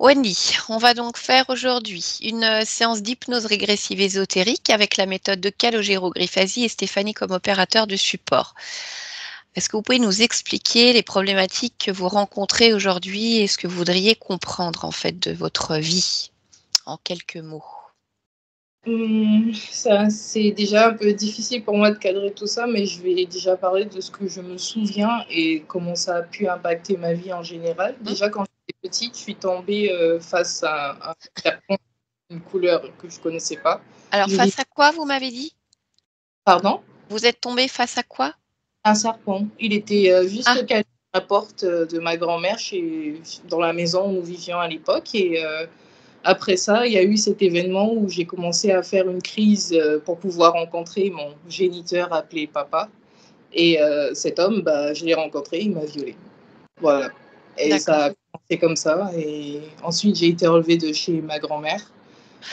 Wendy, on va donc faire aujourd'hui une séance d'hypnose régressive ésotérique avec la méthode de Calogero-Grifasi et Stéphanie comme opérateur de support. Est-ce que vous pouvez nous expliquer les problématiques que vous rencontrez aujourd'hui et ce que vous voudriez comprendre en fait de votre vie en quelques mots? Ça, c'est déjà un peu difficile pour moi de cadrer tout ça, mais je vais déjà parler de ce que je me souviens et comment ça a pu impacter ma vie en général. Déjà, quand j'étais petite, je suis tombée face à un serpent, une couleur que je connaissais pas. Alors, Je dis, face à quoi vous m'avez dit? pardon, Vous êtes tombé face à quoi? un serpent. Il était Ah, juste calé à la porte de ma grand-mère dans la maison où nous vivions à l'époque. Et après ça, il y a eu cet événement où j'ai commencé à faire une crise pour pouvoir rencontrer mon géniteur appelé papa. Et cet homme, bah, je l'ai rencontré, il m'a violée. Voilà. Et ça d'accord. a commencé comme ça. Et ensuite, j'ai été relevée de chez ma grand-mère.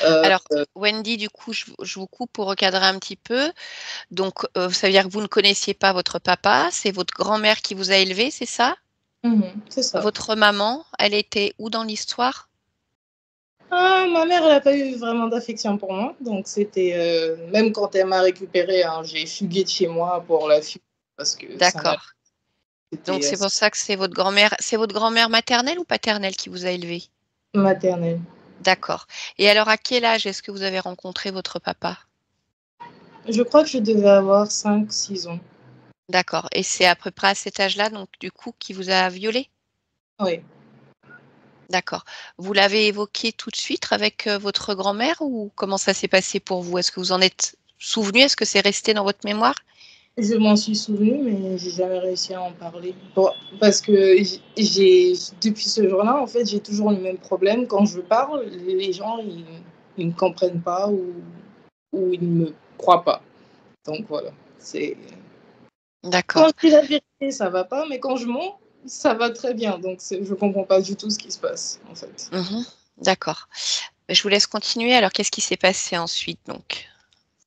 Euh, Alors, Wendy, du coup, je vous coupe pour recadrer un petit peu. Donc, ça veut dire que vous ne connaissiez pas votre papa, c'est votre grand-mère qui vous a élevé, c'est ça? c'est ça. Votre maman, elle était où dans l'histoire? Ah, ma mère, elle n'a pas eu vraiment d'affection pour moi. Donc, c'était. Même quand elle m'a récupérée, hein, j'ai fugué de chez moi pour la fuir parce que ça n'a. D'accord. Donc, C'était c'est pour ça que c'est votre grand-mère maternelle ou paternelle qui vous a élevé? maternelle. D'accord. Et alors, à quel âge est-ce que vous avez rencontré votre papa? Je crois que je devais avoir 5, 6 ans. D'accord. Et c'est à peu près à cet âge-là, donc, du coup, qui vous a violé? Oui. D'accord. Vous l'avez évoqué tout de suite avec votre grand-mère ou comment ça s'est passé pour vous? Est-ce que vous en êtes souvenu? Est-ce que c'est resté dans votre mémoire? Je m'en suis souvenue, mais j'ai jamais réussi à en parler. Bon, parce que depuis ce jour-là, en fait, j'ai toujours le même problème. Quand je parle, les gens, ils ne comprennent pas ou ils ne me croient pas. Donc voilà, c'est. Quand D'accord. je dis la vérité, ça va pas, mais quand je mens, ça va très bien. Donc je comprends pas du tout ce qui se passe, en fait. Mhm. D'accord. Je vous laisse continuer. Alors, qu'est-ce qui s'est passé ensuite, donc?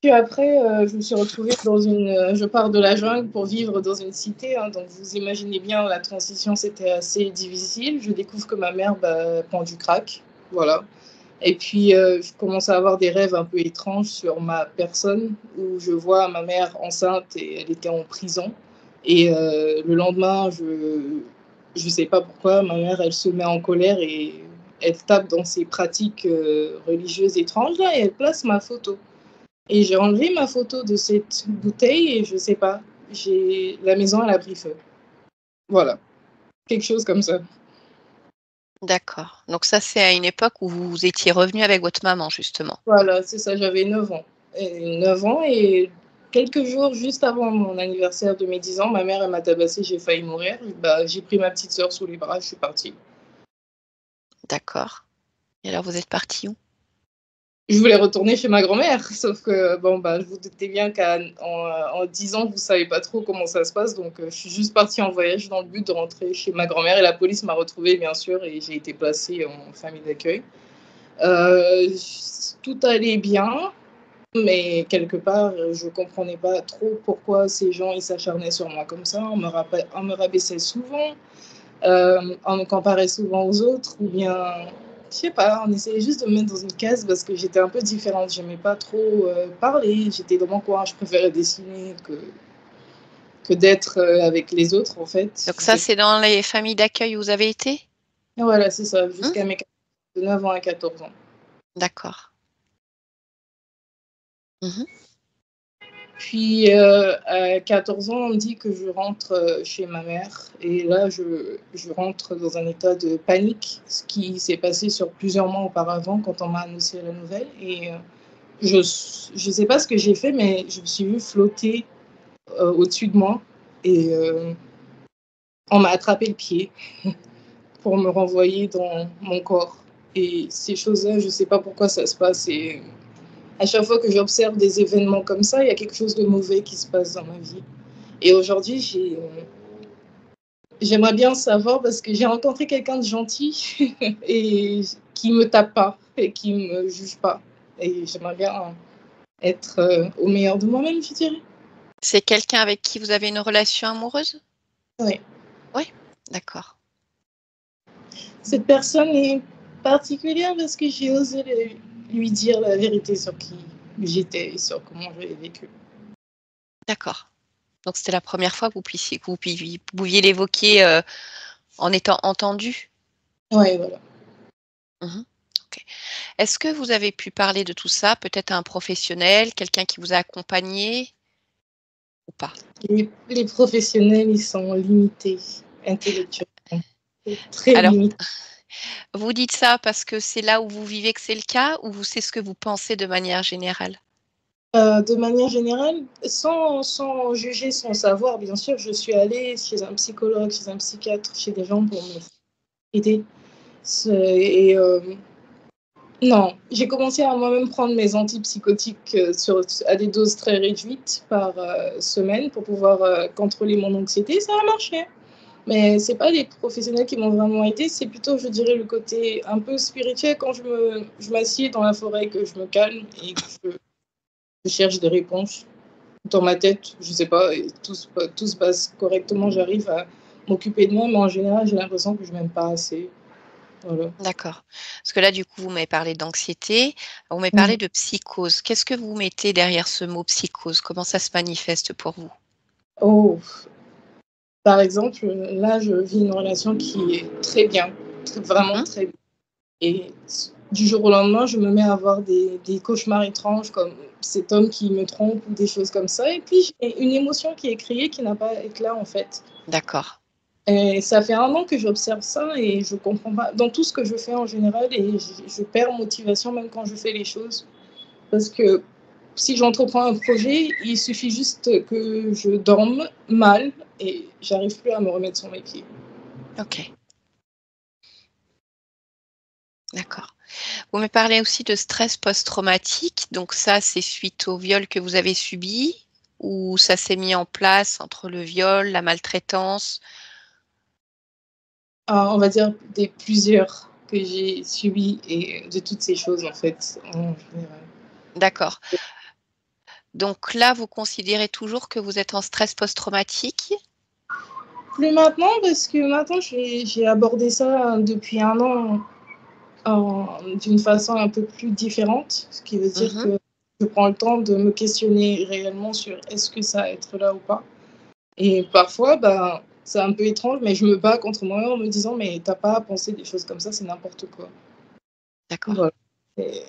Puis après, je me suis retrouvée dans une. Je pars de la jungle pour vivre dans une cité, hein, donc vous imaginez bien, la transition, c'était assez difficile. Je découvre que ma mère prend du crack. Voilà. Et puis, je commence à avoir des rêves un peu étranges sur ma personne, où je vois ma mère enceinte et elle était en prison. Et le lendemain, je sais pas pourquoi, ma mère, elle se met en colère et elle tape dans ses pratiques religieuses étranges là, et elle place ma photo. Et j'ai enlevé ma photo de cette bouteille et je sais pas, la maison, elle a pris feu. Voilà, quelque chose comme ça. D'accord. Donc ça, c'est à une époque où vous étiez revenu avec votre maman, justement. Voilà, c'est ça, j'avais 9 ans. Et 9 ans et quelques jours juste avant mon anniversaire de mes 10 ans, ma mère, elle m'a tabassée, j'ai failli mourir. Bah, j'ai pris ma petite sœur sous les bras, je suis partie. D'accord. Et alors, vous êtes parti où? Je voulais retourner chez ma grand-mère, sauf que, bon, bah, je vous doutez bien en 10 ans, vous savez pas trop comment ça se passe. Donc, je suis juste partie en voyage dans le but de rentrer chez ma grand-mère et la police m'a retrouvée, bien sûr, et j'ai été placée en famille d'accueil. Euh, Tout allait bien, mais quelque part, je comprenais pas trop pourquoi ces gens ils s'acharnaient sur moi comme ça. On me rabaissait souvent, on me comparait souvent aux autres, ou bien, je sais pas, on essayait juste de me mettre dans une case parce que j'étais un peu différente. J'aimais pas trop parler, j'étais dans mon coin, je préférais dessiner que d'être avec les autres en fait. Donc ça, c'est dans les familles d'accueil où vous avez été? Voilà, c'est ça, Hum. jusqu'à mes 9 ans à 14 ans. D'accord. Mhm. Puis à 14 ans, on me dit que je rentre chez ma mère. Et là, je rentre dans un état de panique, ce qui s'est passé sur plusieurs mois auparavant quand on m'a annoncé la nouvelle. Et je ne sais pas ce que j'ai fait, mais je me suis vue flotter au-dessus de moi. Et on m'a attrapé le pied pour me renvoyer dans mon corps. Et ces choses-là, je ne sais pas pourquoi ça se passe. Et à chaque fois que j'observe des événements comme ça, il y a quelque chose de mauvais qui se passe dans ma vie. Et aujourd'hui, j'aimerais bien savoir parce que j'ai rencontré quelqu'un de gentil et qui me tape pas et qui me juge pas. Et j'aimerais bien être au meilleur de moi-même, je dirais. C'est quelqu'un avec qui vous avez une relation amoureuse? Oui. Oui. D'accord. Cette personne est particulière parce que j'ai osé lui dire la vérité sur qui j'étais et sur comment j'avais vécu. D'accord. Donc c'était la première fois que vous pouviez l'évoquer en étant entendu? Ouais, voilà. Mmh. OK. Est-ce que vous avez pu parler de tout ça peut-être à un professionnel, quelqu'un qui vous a accompagné ou pas? Les professionnels, ils sont limités intellectuellement. C'est très Alors, limité. vous dites ça parce que c'est là où vous vivez que c'est le cas ou c'est ce que vous pensez de manière générale? De manière générale, sans juger, sans savoir, bien sûr, je suis allée chez un psychologue, chez un psychiatre, chez des gens pour m'aider. Et non, j'ai commencé à moi-même prendre mes antipsychotiques à des doses très réduites par semaine pour pouvoir contrôler mon anxiété. Ça a marché. Mais c'est pas les professionnels qui m'ont vraiment aidé, c'est plutôt, je dirais, le côté un peu spirituel quand je m'assieds dans la forêt, que je me calme et que je cherche des réponses dans ma tête, je sais pas, et tout se passe correctement, j'arrive à m'occuper de moi, mais en général, j'ai l'impression que je m'aime pas assez. Voilà. D'accord. Parce que là, du coup, vous m'avez parlé d'anxiété, vous m'avez Mhm. parlé de psychose. Qu'est-ce que vous mettez derrière ce mot psychose? Comment ça se manifeste pour vous? Oh, par exemple, là, je vis une relation qui est très bien, vraiment Mmh. très bien. Et du jour au lendemain, je me mets à avoir des cauchemars étranges comme cet homme qui me trompe ou des choses comme ça. Et puis, j'ai une émotion qui est créée qui n'a pas à être là, en fait. D'accord. Et ça fait 1 an que j'observe ça et je comprends pas. Dans tout ce que je fais en général, et je perds motivation même quand je fais les choses. Parce que si j'entreprends un projet, il suffit juste que je dorme mal et j'arrive plus à me remettre sur mes pieds. OK, d'accord. Vous me parlez aussi de stress post-traumatique, donc ça, c'est suite au viol que vous avez subi ou ça s'est mis en place entre le viol, la maltraitance? On va dire des plusieurs que j'ai subies et de toutes ces choses en fait, en général. D'accord. Donc là, vous considérez toujours que vous êtes en stress post-traumatique? Plus maintenant parce que maintenant j'ai abordé ça depuis 1 an d'une façon un peu plus différente, ce qui veut dire Mmh. que je prends le temps de me questionner réellement sur est-ce que ça va être là ou pas. Et parfois, ben, c'est un peu étrange, mais je me bats contre moi-même en me disant mais t'as pas à penser des choses comme ça, c'est n'importe quoi. D'accord. Voilà. Et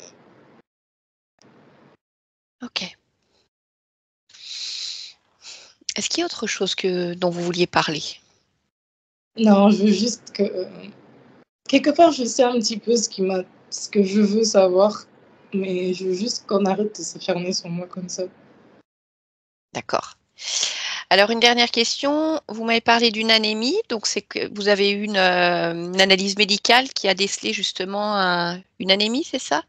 OK. Est-ce qu'il y a autre chose dont vous vouliez parler? non, je veux juste que quelque part, je sais un petit peu ce que je veux savoir, mais je veux juste qu'on arrête de s'acharner sur moi comme ça. D'accord. Alors une dernière question, vous m'avez parlé d'une anémie, donc c'est que vous avez eu une analyse médicale qui a décelé justement une anémie, c'est ça?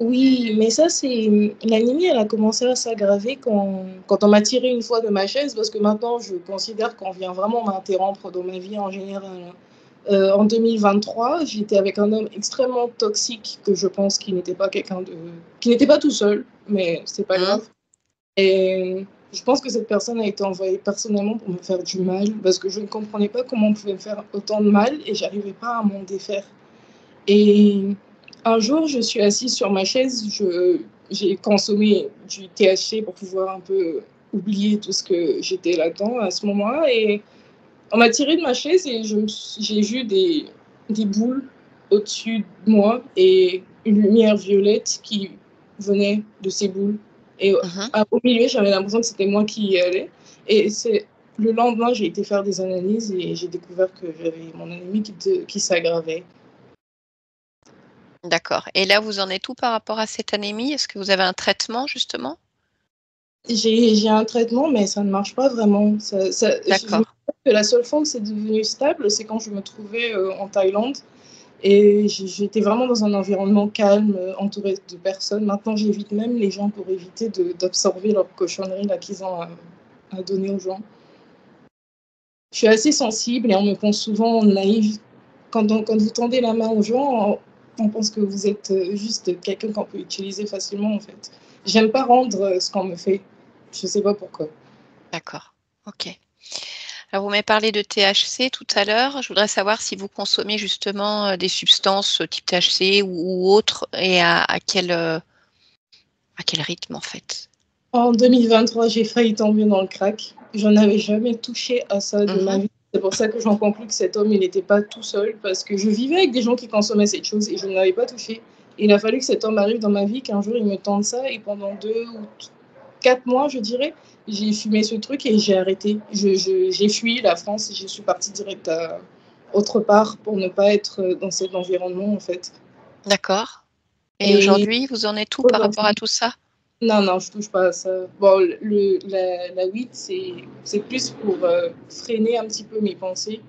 Oui, mais ça, c'est l'anémie, elle a commencé à s'aggraver quand on m'a tiré une fois de ma chaise, parce que maintenant, je considère qu'on vient vraiment m'interrompre dans ma vie en général. En 2023, j'étais avec un homme extrêmement toxique que je pense qui n'était pas tout seul, mais c'est pas Mmh. grave. Et je pense que cette personne a été envoyée personnellement pour me faire du mal, parce que je ne comprenais pas comment on pouvait me faire autant de mal et j'arrivais pas à m'en défaire. Et un jour, je suis assise sur ma chaise, j'ai consommé du THC pour pouvoir un peu oublier tout ce que j'étais là-dedans à ce moment-là. Et on m'a tiré de ma chaise et j'ai vu des boules au-dessus de moi et une lumière violette qui venait de ces boules. Et Mmh. au milieu, j'avais l'impression que c'était moi qui y allais. Et le lendemain, j'ai été faire des analyses et j'ai découvert que j'avais mon anémie qui s'aggravait. D'accord et là, vous en êtes où par rapport à cette anémie? Est-ce que vous avez un traitement justement? J'ai un traitement, mais ça ne marche pas vraiment. Je me D'accord. rappelle que la seule fois où c'est devenu stable, c'est quand je me trouvais en Thaïlande. Et j'étais vraiment dans un environnement calme, entourée de personnes. Maintenant, j'évite même les gens pour éviter d'absorber leurs cochonneries là, qu'ils ont à donner aux gens. Je suis assez sensible et on me pense souvent naïve. Quand vous tendez la main aux gens, on pense que vous êtes juste quelqu'un qu'on peut utiliser facilement, en fait. J'aime pas rendre ce qu'on me fait. Je sais pas pourquoi. D'accord. OK. Alors, vous m'avez parlé de THC tout à l'heure. Je voudrais savoir si vous consommez justement des substances type THC ou autres et à quel rythme en fait. En 2023, j'ai failli tomber dans le crack. Je n'avais jamais touché à ça de ma vie. C'est pour ça que j'en conclus que cet homme, il n'était pas tout seul, parce que je vivais avec des gens qui consommaient cette chose et je ne l'avais pas touché. Il a fallu que cet homme arrive dans ma vie, qu'un jour il me tente ça, et pendant 2 ou 4 mois, je dirais, j'ai fumé ce truc et j'ai arrêté. J'ai fui la France et je suis partie direct autre part pour ne pas être dans cet environnement, en fait. D'accord. Et Et aujourd'hui, vous en êtes où par rapport à tout ça? non, je touche pas à ça. Bon, la weed, c'est plus pour freiner un petit peu mes pensées.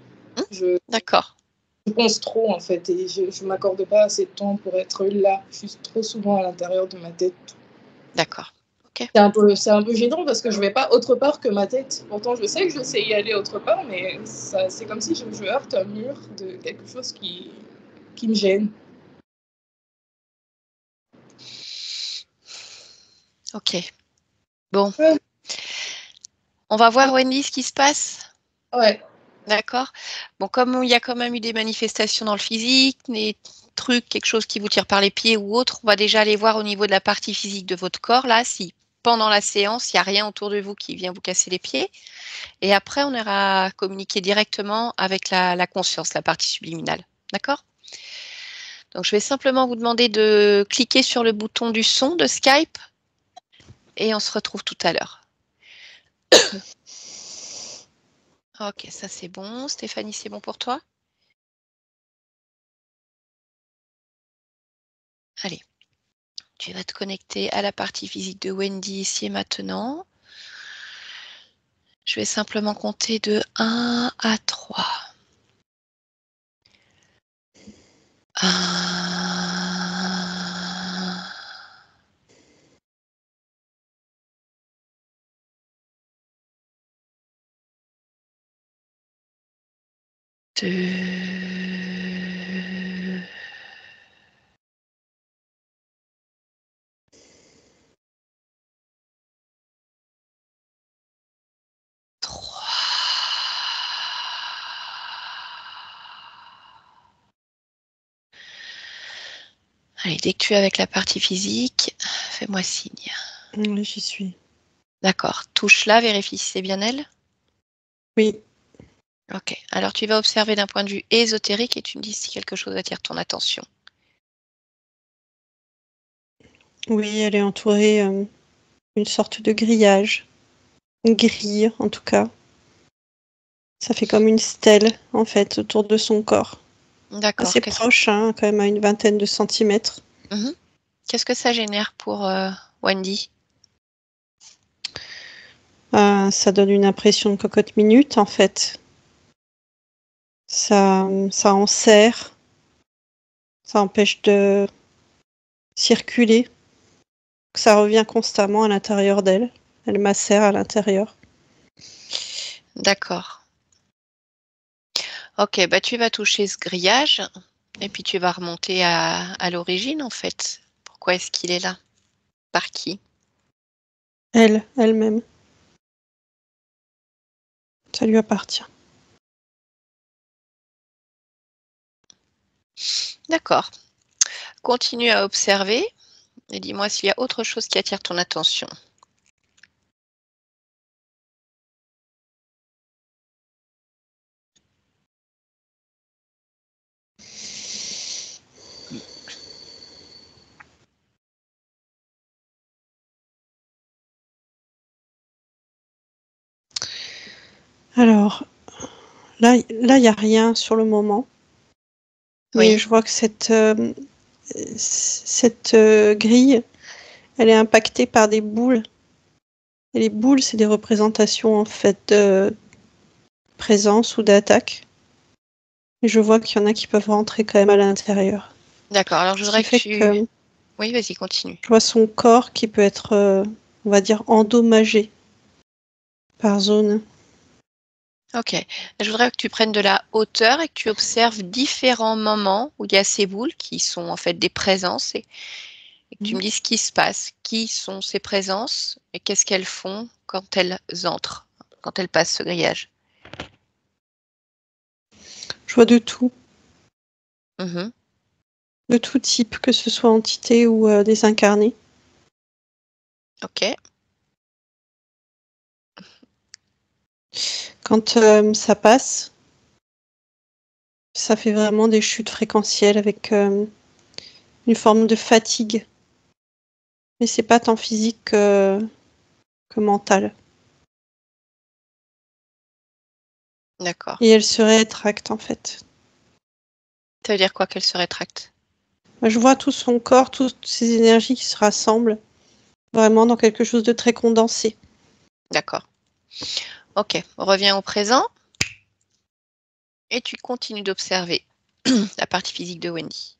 D'accord. Je pense trop, en fait, et je m'accorde pas assez de temps pour être là. Je suis trop souvent à l'intérieur de ma tête. D'accord. Ok. C'est un peu gênant parce que je vais pas autre part que ma tête. Pourtant, je sais que je sais y aller autre part, mais c'est comme si je heurte un mur de quelque chose qui me gêne. Ok. Bon. Ouais. On va voir, Wendy, ce qui se passe. Ouais. D'accord. Bon, comme il y a quand même eu des manifestations dans le physique, des trucs, quelque chose qui vous tire par les pieds ou autre, on va déjà aller voir au niveau de la partie physique de votre corps, là, si pendant la séance, il n'y a rien autour de vous qui vient vous casser les pieds. Et après, on ira communiquer directement avec la conscience, la partie subliminale. D'accord? Donc, je vais simplement vous demander de cliquer sur le bouton du son de Skype et on se retrouve tout à l'heure. Ok, ça c'est bon. Stéphanie, c'est bon pour toi? Allez, tu vas te connecter à la partie physique de Wendy ici et maintenant. Je vais simplement compter de 1 à 3. 1, 2, 3. Allez, dès que tu es avec la partie physique, fais-moi signe. Oui, j'y suis. D'accord. Touche-la, vérifie si c'est bien elle. Oui. Ok. Alors, tu vas observer d'un point de vue ésotérique et tu me dis si quelque chose attire ton attention. Oui, elle est entourée d'une sorte de grillage. Une grille, en tout cas. Ça fait comme une stèle, en fait, autour de son corps. D'accord. Assez proche, hein, quand même à une vingtaine de centimètres. Qu'est-ce que ça génère pour Wendy? Ça donne une impression de cocotte minute, en fait. Ça enserre. Ça empêche de circuler. Ça revient constamment à l'intérieur d'elle. Elle macère à l'intérieur. D'accord. Ok, bah tu vas toucher ce grillage et puis tu vas remonter à l'origine en fait. Pourquoi est-ce qu'il est là? Par qui? Elle-même. Ça lui appartient. D'accord. Continue à observer et dis-moi s'il y a autre chose qui attire ton attention. Alors, là, il n'y a rien sur le moment. Mais Oui. je vois que cette grille, elle est impactée par des boules. Et les boules, c'est des représentations en fait de présence ou d'attaque. Et je vois qu'il y en a qui peuvent rentrer quand même à l'intérieur. D'accord. Alors je voudrais que tu... Oui, vas-y, continue. Je vois son corps qui peut être, on va dire, endommagé par zone. Ok. Je voudrais que tu prennes de la hauteur et que tu observes différents moments où il y a ces boules qui sont en fait des présences et que tu me dises ce qui se passe, qui sont ces présences et qu'est-ce qu'elles font quand elles entrent, quand elles passent ce grillage. Je vois de tout, Mhm. de tout type, que ce soit entité ou des incarnés. Ok. Quand ça passe, ça fait vraiment des chutes fréquentielles avec une forme de fatigue. Mais c'est pas tant physique que mental. D'accord. Et elle se rétracte en fait. Ça veut dire quoi qu'elle se rétracte? Je vois tout son corps, toutes ces énergies qui se rassemblent vraiment dans quelque chose de très condensé. D'accord. Ok. On revient au présent. Et tu continues d'observer la partie physique de Wendy.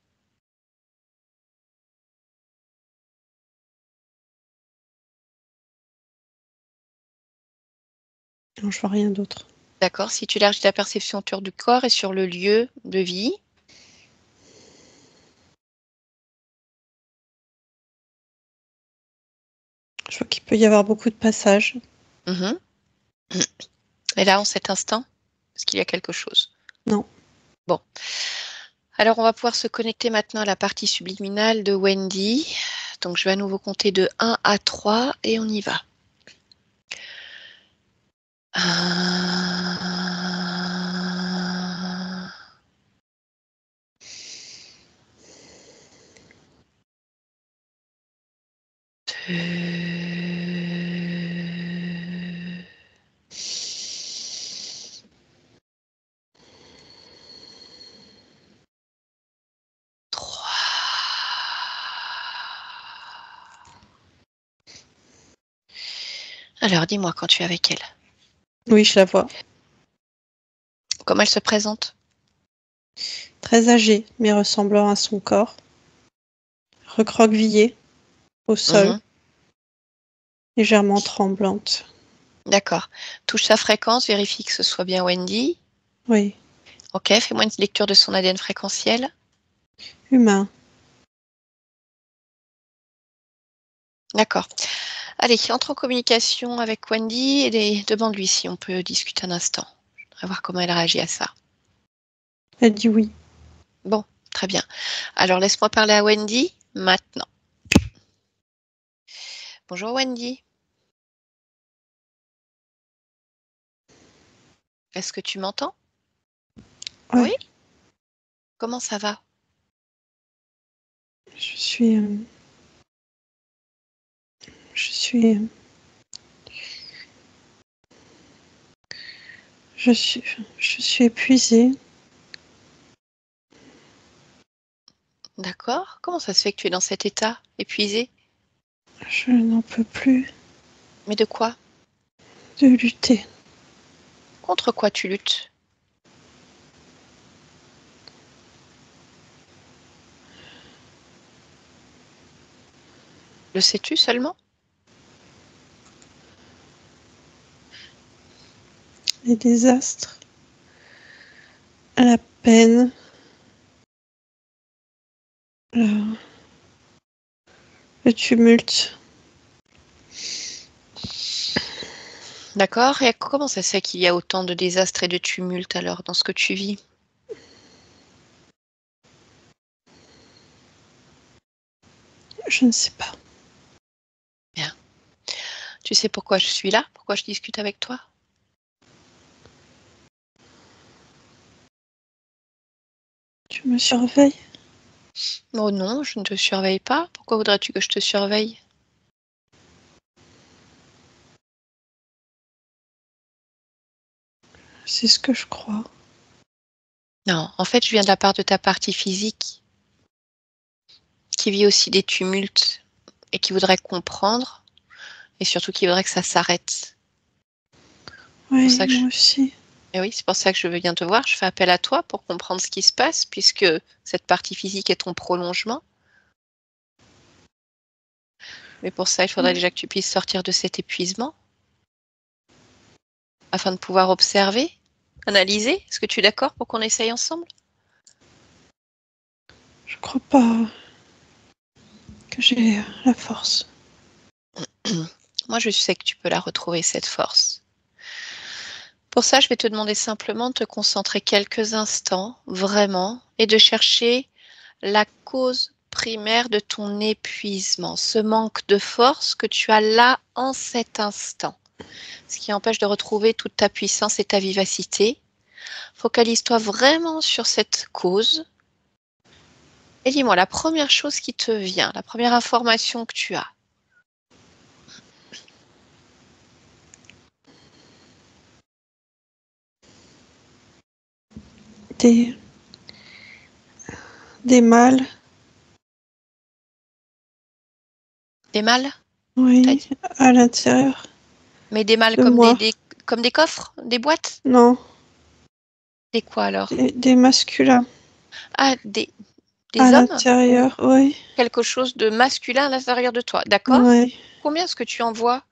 Non, je vois rien d'autre. D'accord. Si tu élargis ta perception autour du corps et sur le lieu de vie. Je vois qu'il peut y avoir beaucoup de passages. Mhm. Et là, en cet instant, est-ce qu'il y a quelque chose? Non. Bon. Alors, on va pouvoir se connecter maintenant à la partie subliminale de Wendy. Donc, je vais à nouveau compter de 1 à 3 et on y va. 1, 2, 3. Alors, dis-moi quand tu es avec elle. Oui, je la vois. Comment elle se présente? Très âgée, mais ressemblant à son corps. Recroquevillée au sol, Mhm. légèrement tremblante. D'accord. Touche sa fréquence, vérifie que ce soit bien Wendy. Oui, Ok, fais-moi une lecture de son ADN fréquentiel. humain. D'accord. Allez, entre en communication avec Wendy et demande-lui si on peut discuter un instant. Je voudrais voir comment elle réagit à ça. Elle dit oui. Bon, très bien. Alors, laisse-moi parler à Wendy maintenant. Bonjour Wendy. Est-ce que tu m'entends? Ouais. Oui? Comment ça va? Je suis. Je suis. Je suis. Je suis épuisée. D'accord. Comment ça se fait que tu es dans cet état, épuisé? Je n'en peux plus Mais de quoi? de lutter. Contre quoi tu luttes? Le sais-tu seulement? Les désastres, la peine, le, le tumulte. D'accord. Et comment ça se fait qu'il y a autant de désastres et de tumultes alors dans ce que tu vis? Je ne sais pas. Bien. Tu sais pourquoi je suis là? Pourquoi je discute avec toi? Tu me surveilles. Oh non, je ne te surveille pas. Pourquoi voudrais-tu que je te surveille? C'est ce que je crois. Non, en fait, je viens de la part de ta partie physique qui vit aussi des tumultes et qui voudrait comprendre et surtout qui voudrait que ça s'arrête. C'est pour Oui, ça que moi aussi. Et oui, c'est pour ça que je viens te voir. Je fais appel à toi pour comprendre ce qui se passe puisque cette partie physique est ton prolongement. Mais pour ça, il faudrait déjà que tu puisses sortir de cet épuisement afin de pouvoir observer, analyser. Est-ce que tu es d'accord pour qu'on essaye ensemble? Je crois pas que j'ai la force. Moi, je sais que tu peux la retrouver, cette force. Pour ça, je vais te demander simplement de te concentrer quelques instants, vraiment, et de chercher la cause primaire de ton épuisement, ce manque de force que tu as là en cet instant, ce qui empêche de retrouver toute ta puissance et ta vivacité. Focalise-toi vraiment sur cette cause et dis-moi la première chose qui te vient, la première information que tu as. Des mâles. Des mâles? Oui, à l'intérieur. Mais des mâles de comme moi. comme des coffres, des boîtes? Non, Des quoi alors? des masculins. Ah, des À hommes? l'intérieur, oui. Quelque chose de masculin à l'intérieur de toi, d'accord? Oui. Combien est-ce que tu en vois?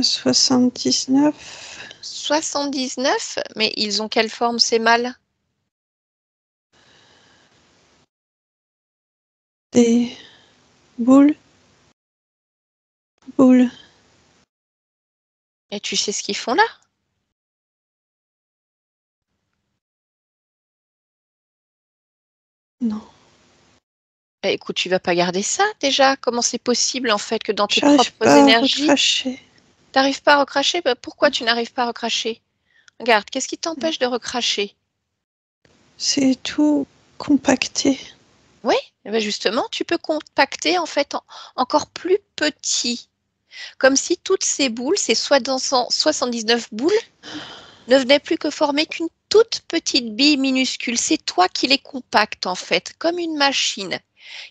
79. 79? Mais ils ont quelle forme ces mâles? Des boules. Boules. Et tu sais ce qu'ils font là? Non. Bah, écoute, tu vas pas garder ça déjà? Comment c'est possible en fait que dans tes J'arrive propres pas à énergies, recracher. t'arrives pas à recracher? Bah, pourquoi tu n'arrives pas à recracher? Regarde, qu'est-ce qui t'empêche de recracher? C'est tout compacté. Oui, eh ben justement, tu peux compacter en fait encore plus petit. Comme si toutes ces boules, ces 79 boules, ne venaient plus que former qu'une toute petite bille minuscule. C'est toi qui les compactes en fait, comme une machine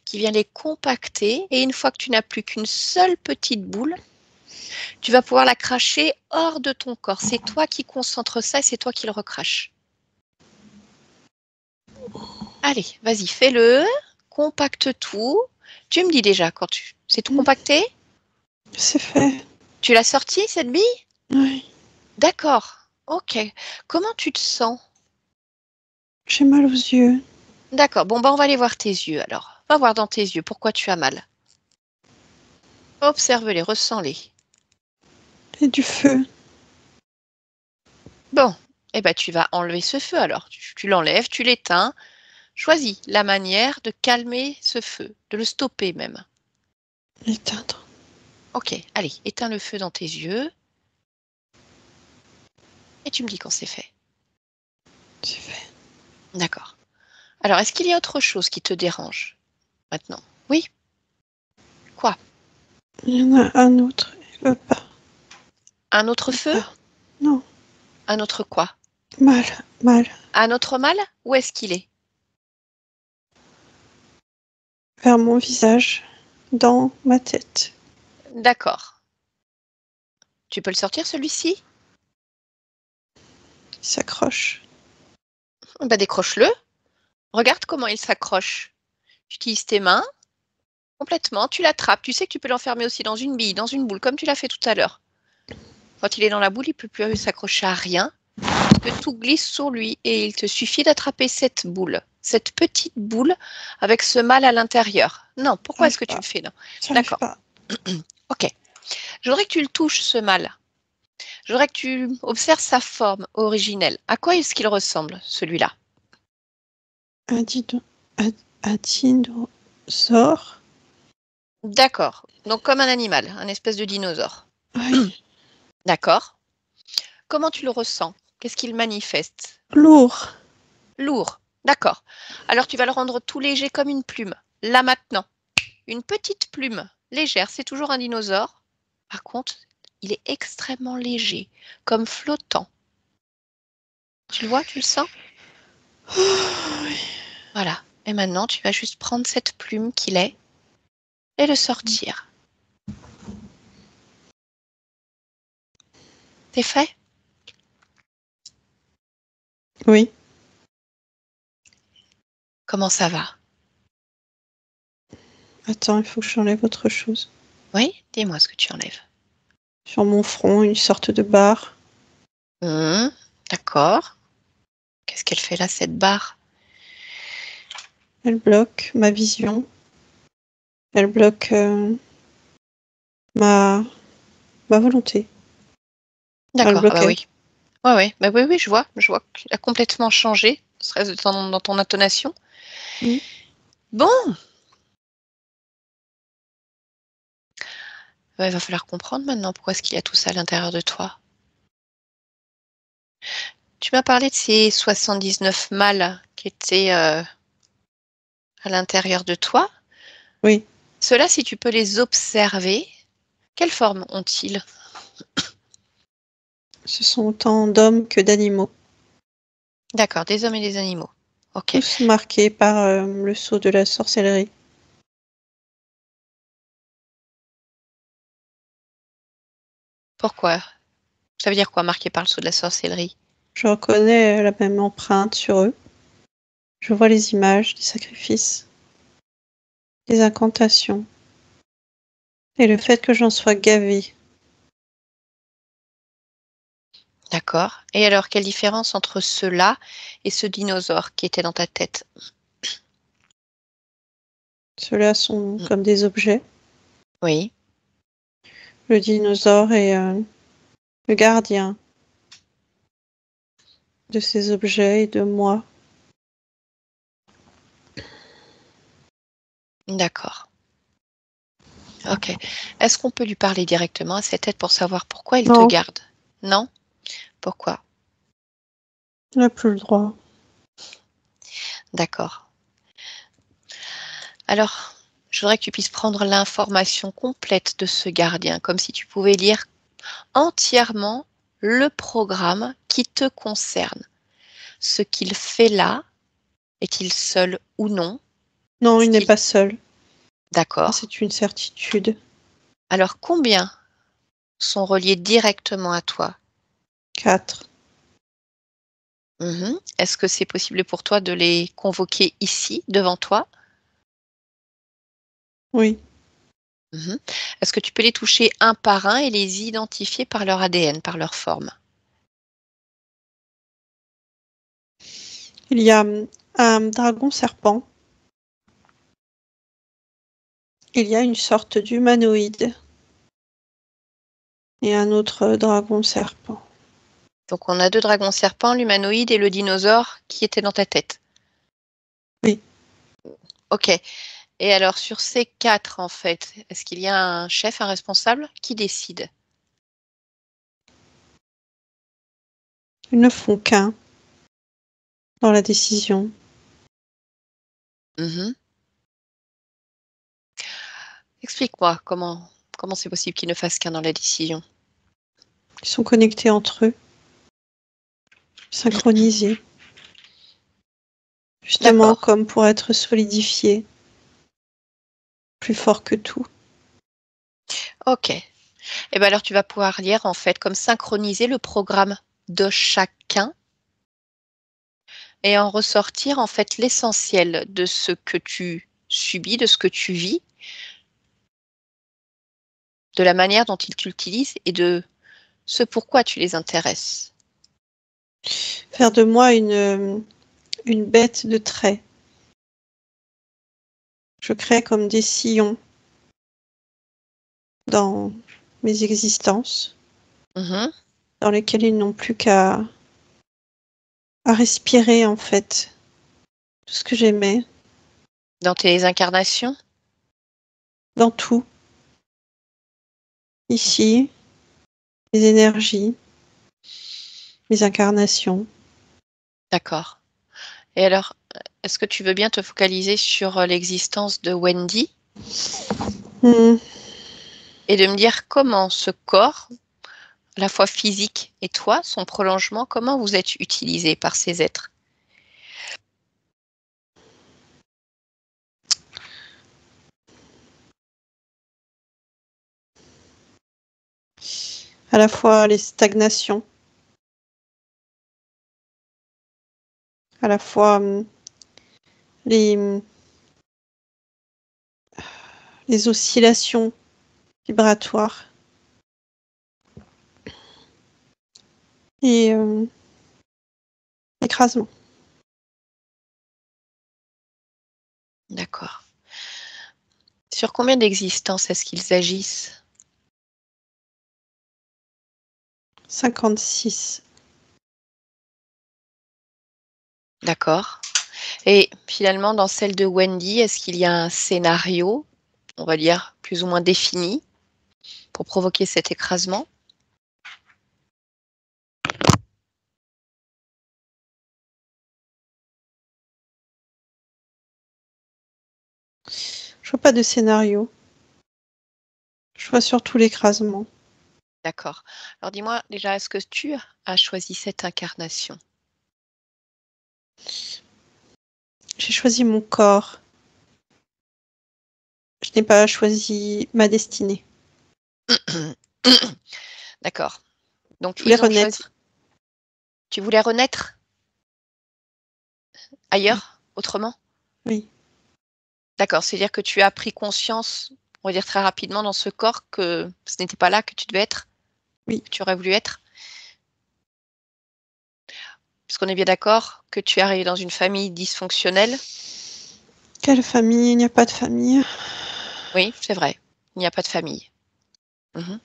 qui vient les compacter. Et une fois que tu n'as plus qu'une seule petite boule, tu vas pouvoir la cracher hors de ton corps. C'est toi qui concentres ça et c'est toi qui le recraches. Allez, vas-y, fais-le. Compacte tout. Tu me dis déjà quand tu... C'est tout compacté? C'est fait. Tu l'as sorti cette bille? Oui. D'accord. Ok. Comment tu te sens? J'ai mal aux yeux. D'accord. Bon, bah, on va aller voir tes yeux alors. Va voir dans tes yeux pourquoi tu as mal. Observe-les, ressens-les. Et du feu. Bon, eh ben, tu vas enlever ce feu alors. Tu l'enlèves, tu l'éteins. Choisis la manière de calmer ce feu, de le stopper même. Éteindre. Ok, allez, éteins le feu dans tes yeux. Et tu me dis quand c'est fait. C'est fait. D'accord. Alors, est-ce qu'il y a autre chose qui te dérange maintenant? Oui? Quoi? Il y en a un autre. Il veut pas. Un autre feu? Non. Un autre quoi? Mal. Mal. Un autre mal? Où est-ce qu'il est? Vers mon visage. Dans ma tête. D'accord. Tu peux le sortir celui-ci? Il s'accroche. Bah, décroche-le. Regarde comment il s'accroche. Tu utilises tes mains complètement, tu l'attrapes. Tu sais que tu peux l'enfermer aussi dans une bille, dans une boule, comme tu l'as fait tout à l'heure. Quand il est dans la boule, il ne peut plus s'accrocher à rien, parce que tout glisse sur lui et il te suffit d'attraper cette boule, cette petite boule avec ce mal à l'intérieur. Non, pourquoi est-ce que tu le fais? Non. D'accord. Pas. Ok. Je voudrais que tu le touches, ce mal. Je voudrais que tu observes sa forme originelle. À quoi est-ce qu'il ressemble, celui-là? Un dinosaure. D'accord. Donc comme un animal, un espèce de dinosaure. Oui. D'accord. Comment tu le ressens? Qu'est-ce qu'il manifeste? Lourd. Lourd. D'accord. Alors tu vas le rendre tout léger comme une plume. Là maintenant, une petite plume légère, c'est toujours un dinosaure. Par contre, il est extrêmement léger, comme flottant. Tu le vois, tu le sens? Oui. Voilà. Et maintenant, tu vas juste prendre cette plume qu'il est et le sortir. C'est fait? Oui. Comment ça va? Attends, il faut que j'enlève autre chose. Oui? Dis-moi ce que tu enlèves. Sur mon front, une sorte de barre. D'accord. Qu'est-ce qu'elle fait là, cette barre? Elle bloque ma vision. Elle bloque ma volonté. Elle D'accord. Ah bah bloquait. oui. Ouais. Bah oui, je vois qu'il a complètement changé, serait-ce dans ton intonation. Mm. Bon, il va falloir comprendre maintenant pourquoi est-ce qu'il y a tout ça à l'intérieur de toi. Tu m'as parlé de ces 79 mâles qui étaient à l'intérieur de toi. Oui, Ceux-là, si tu peux les observer, quelle forme ont-ils? ce sont autant d'hommes que d'animaux, D'accord, des hommes et des animaux. Ok. tous marqués par le sceau de la sorcellerie. Pourquoi? Ça veut dire quoi, marqué par le sceau de la sorcellerie? Je reconnais la même empreinte sur eux. Je vois les images des sacrifices, des incantations, et le fait que j'en sois gavée. D'accord. Et alors, quelle différence entre ceux-là et ce dinosaure qui était dans ta tête? Ceux-là sont comme des objets. Oui, Le dinosaure est le gardien de ces objets et de moi. d'accord. Ok. Est-ce qu'on peut lui parler directement à cette tête pour savoir pourquoi il te Non, garde? Non? Pourquoi? on n'a plus le droit. D'accord. Alors, je voudrais que tu puisses prendre l'information complète de ce gardien, comme si tu pouvais lire entièrement le programme qui te concerne. Ce qu'il fait là, est-il seul ou non? Non, Ce il n'est qu'il... pas seul. D'accord. C'est une certitude. Alors, combien sont reliés directement à toi? 4. Mhm. Est-ce que c'est possible pour toi de les convoquer ici, devant toi? Oui. Mhm. Est-ce que tu peux les toucher un par un et les identifier par leur ADN, par leur forme? Il y a un dragon serpent. Il y a une sorte d'humanoïde et un autre dragon serpent. Donc, on a 2 dragons serpents, l'humanoïde et le dinosaure qui était dans ta tête. Oui. Ok. Et alors, sur ces 4, en fait, est-ce qu'il y a un chef, un responsable qui décide? Ils ne font qu'un dans la décision. Mhm. Explique-moi comment c'est possible qu'ils ne fassent qu'un dans la décision. Ils sont connectés entre eux, synchronisés, justement D'accord. comme pour être solidifiés, plus fort que tout. Ok. Et bien alors, tu vas pouvoir lire, en fait, comme synchroniser le programme de chacun et en ressortir, en fait, l'essentiel de ce que tu subis, de ce que tu vis, de la manière dont ils t'utilisent et de ce pourquoi tu les intéresses. Faire de moi une bête de trait. Je crée comme des sillons dans mes existences, Mhm. dans lesquels ils n'ont plus qu'à respirer en fait tout ce que j'aimais, Dans tes incarnations? dans tout, ici, les énergies, les incarnations. D'accord. Et alors, est-ce que tu veux bien te focaliser sur l'existence de Wendy Hmm. et de me dire comment ce corps, à la fois physique et toi, son prolongement, comment vous êtes utilisés par ces êtres? À la fois les stagnations, à la fois les, les oscillations vibratoires et l'écrasement. D'accord. Sur combien d'existences est-ce qu'ils agissent? 56. D'accord. Et finalement, dans celle de Wendy, est-ce qu'il y a un scénario, on va dire, plus ou moins défini pour provoquer cet écrasement? Je vois pas de scénario. Je vois surtout l'écrasement. D'accord. Alors dis-moi déjà, est-ce que tu as choisi cette incarnation? J'ai choisi mon corps. Je n'ai pas choisi ma destinée. D'accord. Donc Je voulais ils ont choisi. renaître. Tu voulais renaître Oui. ailleurs, autrement? Oui. D'accord, c'est-à-dire que tu as pris conscience, on va dire très rapidement dans ce corps que ce n'était pas là que tu devais être, Oui. que tu aurais voulu être? Puisqu'on est bien d'accord que tu es arrivé dans une famille dysfonctionnelle? Quelle famille? Il n'y a pas de famille. Oui, c'est vrai, il n'y a pas de famille. Mmh.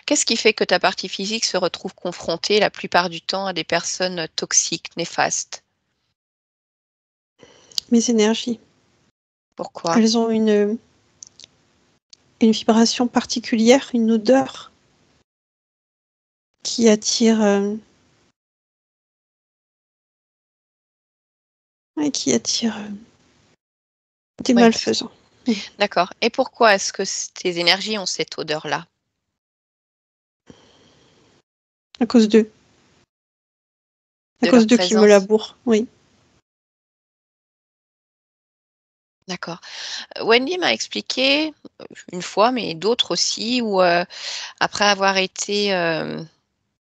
Qu'est-ce qui fait que ta partie physique se retrouve confrontée la plupart du temps à des personnes toxiques, néfastes? Mes énergies. Pourquoi? Elles ont une vibration particulière, une odeur qui attire, ouais, des Oui, malfaisants. d'accord. Et pourquoi est-ce que tes énergies ont cette odeur-là? À cause d'eux. À De leur cause d'eux qui me présence? labourent. Oui. D'accord. Wendy m'a expliqué, une fois, mais d'autres aussi, où, après avoir été,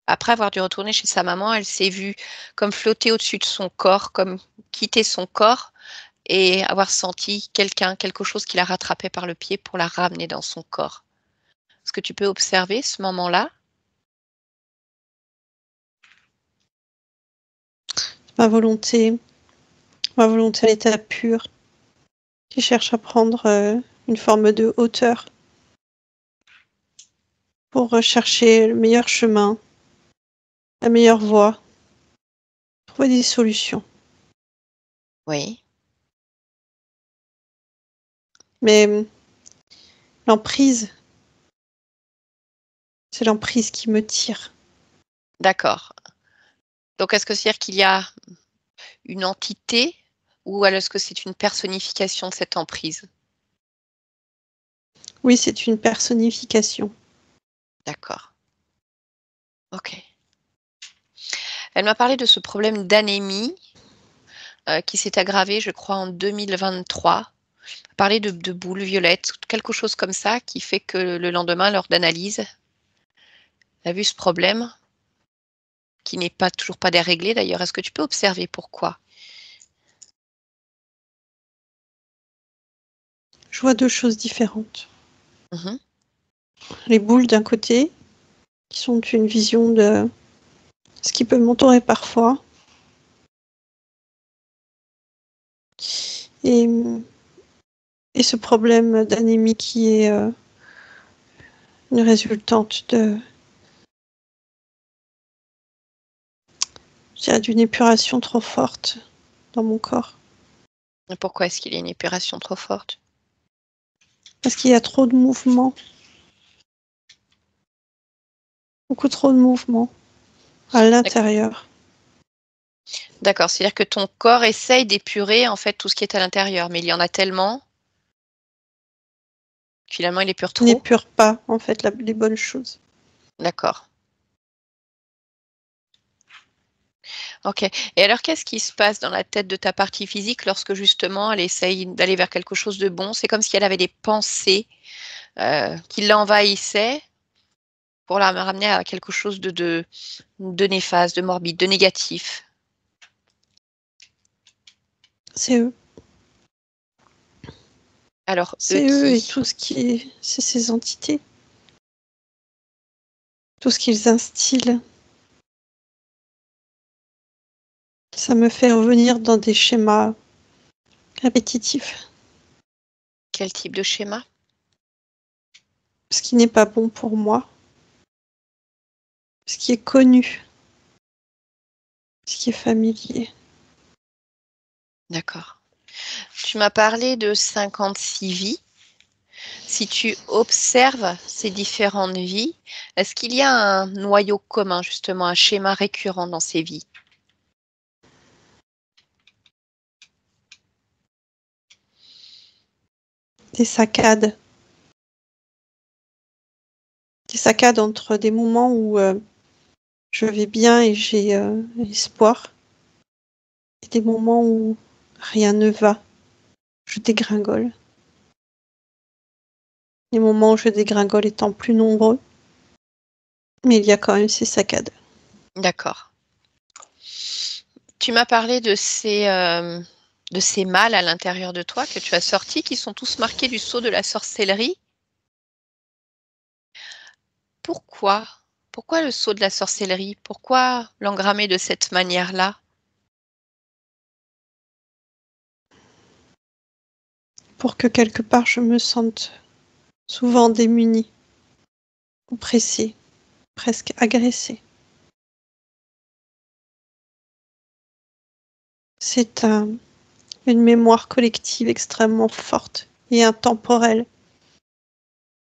après avoir dû retourner chez sa maman, elle s'est vue comme flotter au-dessus de son corps, comme quitter son corps et avoir senti quelque chose qui la rattrapait par le pied pour la ramener dans son corps. Est-ce que tu peux observer ce moment-là? Ma volonté. Ma volonté à l'état pur. Qui cherche à prendre une forme de hauteur pour rechercher le meilleur chemin, la meilleure voie, trouver des solutions. Oui, Mais l'emprise, c'est l'emprise qui me tire. d'accord. Donc est-ce que c'est-à-dire qu'il y a une entité ou est-ce que c'est une personnification de cette emprise? Oui, c'est une personnification. D'accord, OK. Elle m'a parlé de ce problème d'anémie, qui s'est aggravé, je crois, en 2023. Parler de boules violettes, quelque chose comme ça qui fait que le lendemain, lors d'analyse, elle a vu ce problème qui n'est pas toujours pas déréglé d'ailleurs. Est-ce que tu peux observer pourquoi? Je vois deux choses différentes. Mmh. Les boules d'un côté, qui sont une vision de ce qui peut m'entourer parfois, et, et ce problème d'anémie qui est une résultante je dirais, d'une épuration trop forte dans mon corps. Et pourquoi est-ce qu'il y a une épuration trop forte? Parce qu'il y a trop de mouvements, beaucoup trop de mouvements à l'intérieur. D'accord, c'est-à-dire que ton corps essaye d'épurer, en fait, tout ce qui est à l'intérieur, mais il y en a tellement, finalement, il épure trop? N'épure pas, en fait, les bonnes choses. D'accord. OK. Et alors, qu'est-ce qui se passe dans la tête de ta partie physique lorsque justement elle essaye d'aller vers quelque chose de bon? C'est comme si elle avait des pensées, qui l'envahissaient pour la ramener à quelque chose de néfaste, de morbide, de négatif. C'est eux. Alors, eux C'est eux et qui? tout ce qui est... C'est ces entités. Tout ce qu'ils instillent. Ça me fait revenir dans des schémas répétitifs. Quel type de schéma? Ce qui n'est pas bon pour moi. Ce qui est connu. Ce qui est familier. D'accord. Tu m'as parlé de 56 vies. Si tu observes ces différentes vies, est-ce qu'il y a un noyau commun, justement, un schéma récurrent dans ces vies? Des saccades. Des saccades entre des moments où je vais bien et j'ai espoir, et des moments où rien ne va, je dégringole. Les moments où je dégringole étant plus nombreux, mais il y a quand même ces saccades. D'accord. Tu m'as parlé de ces mâles à l'intérieur de toi que tu as sortis, qui sont tous marqués du sceau de la sorcellerie. Pourquoi? Pourquoi le sceau de la sorcellerie? Pourquoi l'engrammer de cette manière-là? Pour que quelque part je me sente souvent démunie, oppressée, presque agressée. C'est une mémoire collective extrêmement forte et intemporelle.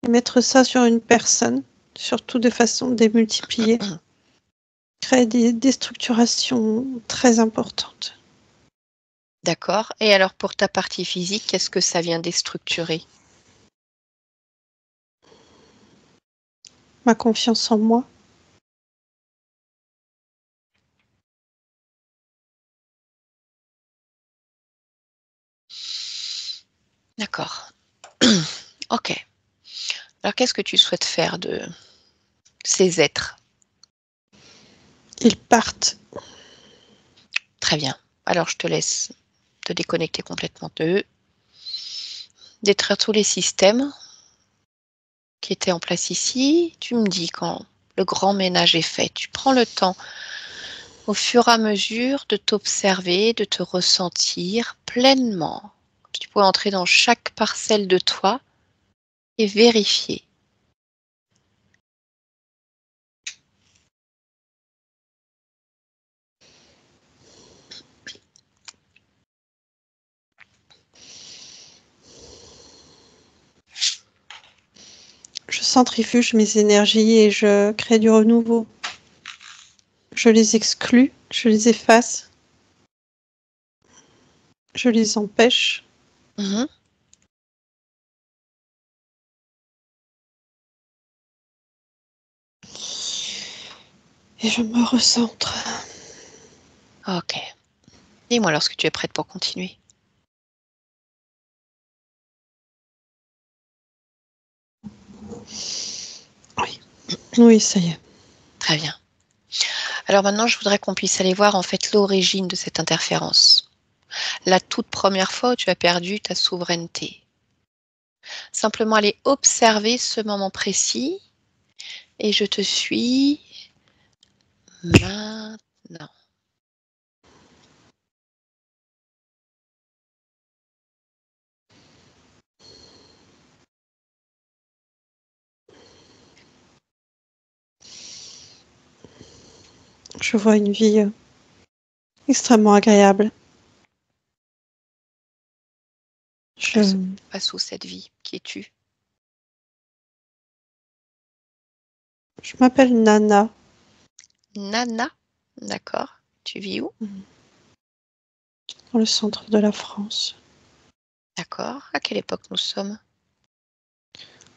Et mettre ça sur une personne, surtout de façon démultipliée, crée des déstructurations très importantes. D'accord. Et alors pour ta partie physique, qu'est-ce que ça vient déstructurer? Ma confiance en moi, D'accord. Ok. Alors qu'est-ce que tu souhaites faire de ces êtres? ils partent. Très bien. Alors je te laisse te déconnecter complètement d'eux, détruire tous les systèmes qui étaient en place ici. Tu me dis quand le grand ménage est fait. Tu prends le temps au fur et à mesure de t'observer, de te ressentir pleinement. Tu peux entrer dans chaque parcelle de toi et vérifier. Je centrifuge mes énergies et je crée du renouveau. Je les exclus, je les efface, je les empêche. Mhm. Et je me recentre. Ok. Dis-moi lorsque tu es prête pour continuer. Oui, oui, ça y est. Très bien. Alors maintenant, je voudrais qu'on puisse aller voir en fait l'origine de cette interférence. La toute première fois où tu as perdu ta souveraineté. Simplement aller observer ce moment précis et je te suis maintenant. Je vois une vie extrêmement agréable. Elle Je, se passe où cette vie? Qui es-tu? je m'appelle Nana. Nana? D'accord. Tu vis où? Dans le centre de la France. D'accord. À quelle époque nous sommes?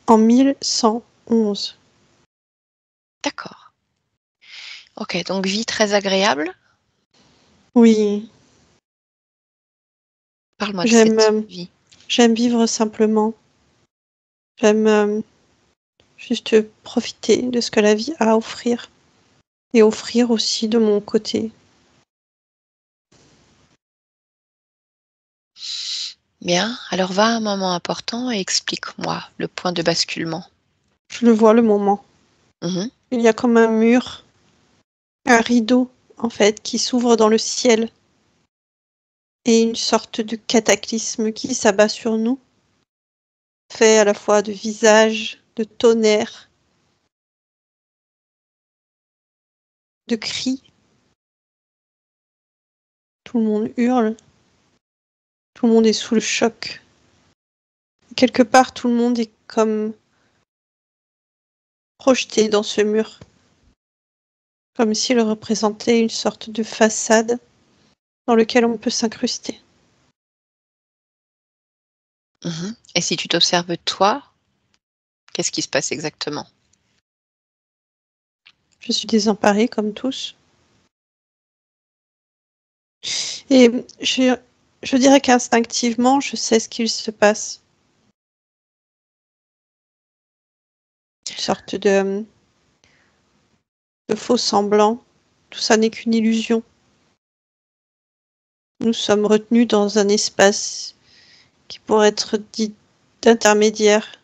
En 1111. D'accord. Ok, donc vie très agréable. Oui, Parle-moi de j'aime cette vie. j'aime vivre simplement. J'aime juste profiter de ce que la vie a à offrir. Et offrir aussi de mon côté. Bien, alors va à un moment important et explique-moi le point de basculement. Je le vois le moment. Mhm. Il y a comme un mur, un rideau, en fait, qui s'ouvre dans le ciel. Et une sorte de cataclysme qui s'abat sur nous, fait à la fois de visage, de tonnerre, de cris. Tout le monde hurle. Tout le monde est sous le choc. Quelque part, tout le monde est comme projeté dans ce mur. Comme s'il représentait une sorte de façade dans laquelle on peut s'incruster. Et si tu t'observes toi, qu'est-ce qui se passe exactement? Je suis désemparée comme tous. Et je dirais qu'instinctivement, je sais ce qu'il se passe. Une sorte de faux semblant. Tout ça n'est qu'une illusion. Nous sommes retenus dans un espace qui pourrait être dit d'intermédiaire.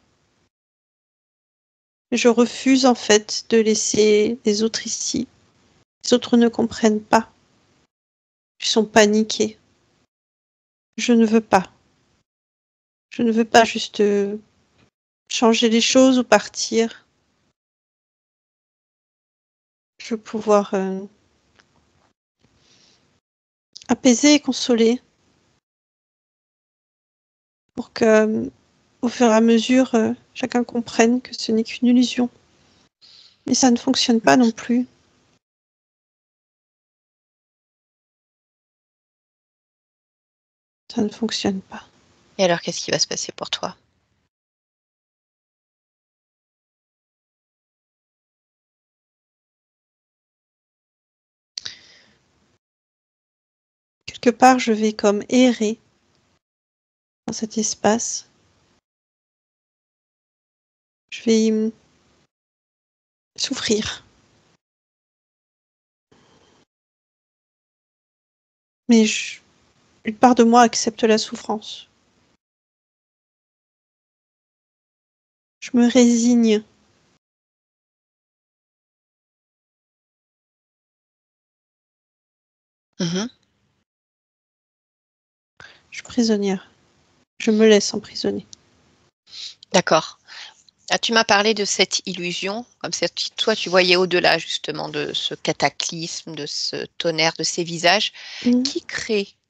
Je refuse en fait de laisser les autres ici. Les autres ne comprennent pas. Ils sont paniqués. Je ne veux pas. Je ne veux pas juste changer les choses ou partir. Je veux pouvoir apaiser et consoler pour que, au fur et à mesure, chacun comprenne que ce n'est qu'une illusion. Mais ça ne fonctionne pas non plus. Ça ne fonctionne pas. Et alors, qu'est-ce qui va se passer pour toi? Quelque part, je vais comme errer dans cet espace. Je vais souffrir. Mais une part de moi accepte la souffrance. Je me résigne. Je suis prisonnière. Je me laisse emprisonner. D'accord. Ah, tu m'as parlé de cette illusion, comme si toi tu voyais au-delà justement de ce cataclysme, de ce tonnerre, de ces visages.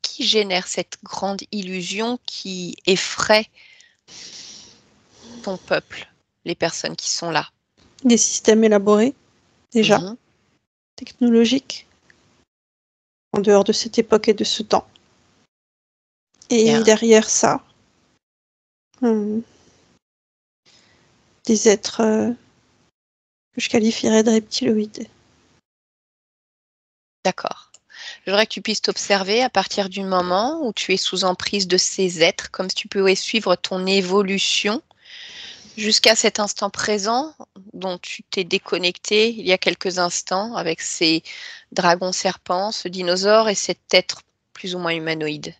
Qui génère cette grande illusion qui effraie ton peuple, les personnes qui sont là? Des systèmes élaborés, déjà, technologiques, en dehors de cette époque et de ce temps. Et Bien. derrière ça, des êtres que je qualifierais de reptiloïdes. D'accord. Je voudrais que tu puisses t'observer à partir du moment où tu es sous emprise de ces êtres, comme si tu pouvais suivre ton évolution jusqu'à cet instant présent dont tu t'es déconnecté il y a quelques instants avec ces dragons serpents, ce dinosaure et cet être plus ou moins humanoïde.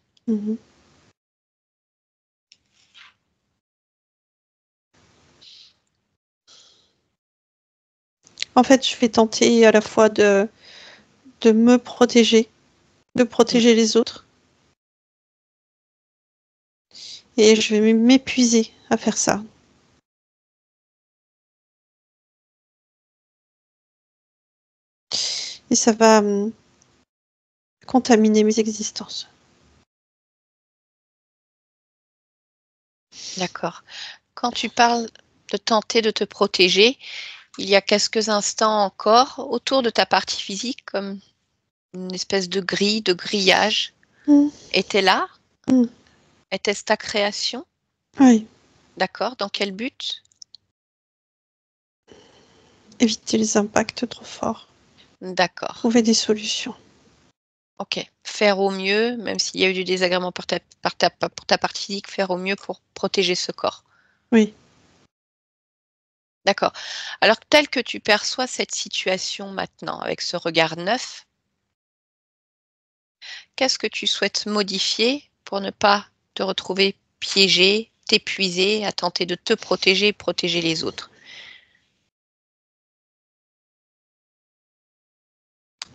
En fait, je vais tenter à la fois de me protéger, de protéger les autres. Et je vais m'épuiser à faire ça. Et ça va contaminer mes existences. D'accord. Quand tu parles de tenter de te protéger, il y a quelques instants encore, autour de ta partie physique, comme une espèce de grille, de grillage, était là? Était-ce ta création? Oui. D'accord. Dans quel but? Éviter les impacts trop forts. D'accord. Trouver des solutions. Ok. Faire au mieux, même s'il y a eu du désagrément pour ta partie physique, faire au mieux pour protéger ce corps. Oui. D'accord. Alors, tel que tu perçois cette situation maintenant, avec ce regard neuf, qu'est-ce que tu souhaites modifier pour ne pas te retrouver piégé, t'épuiser, à tenter de te protéger et protéger les autres?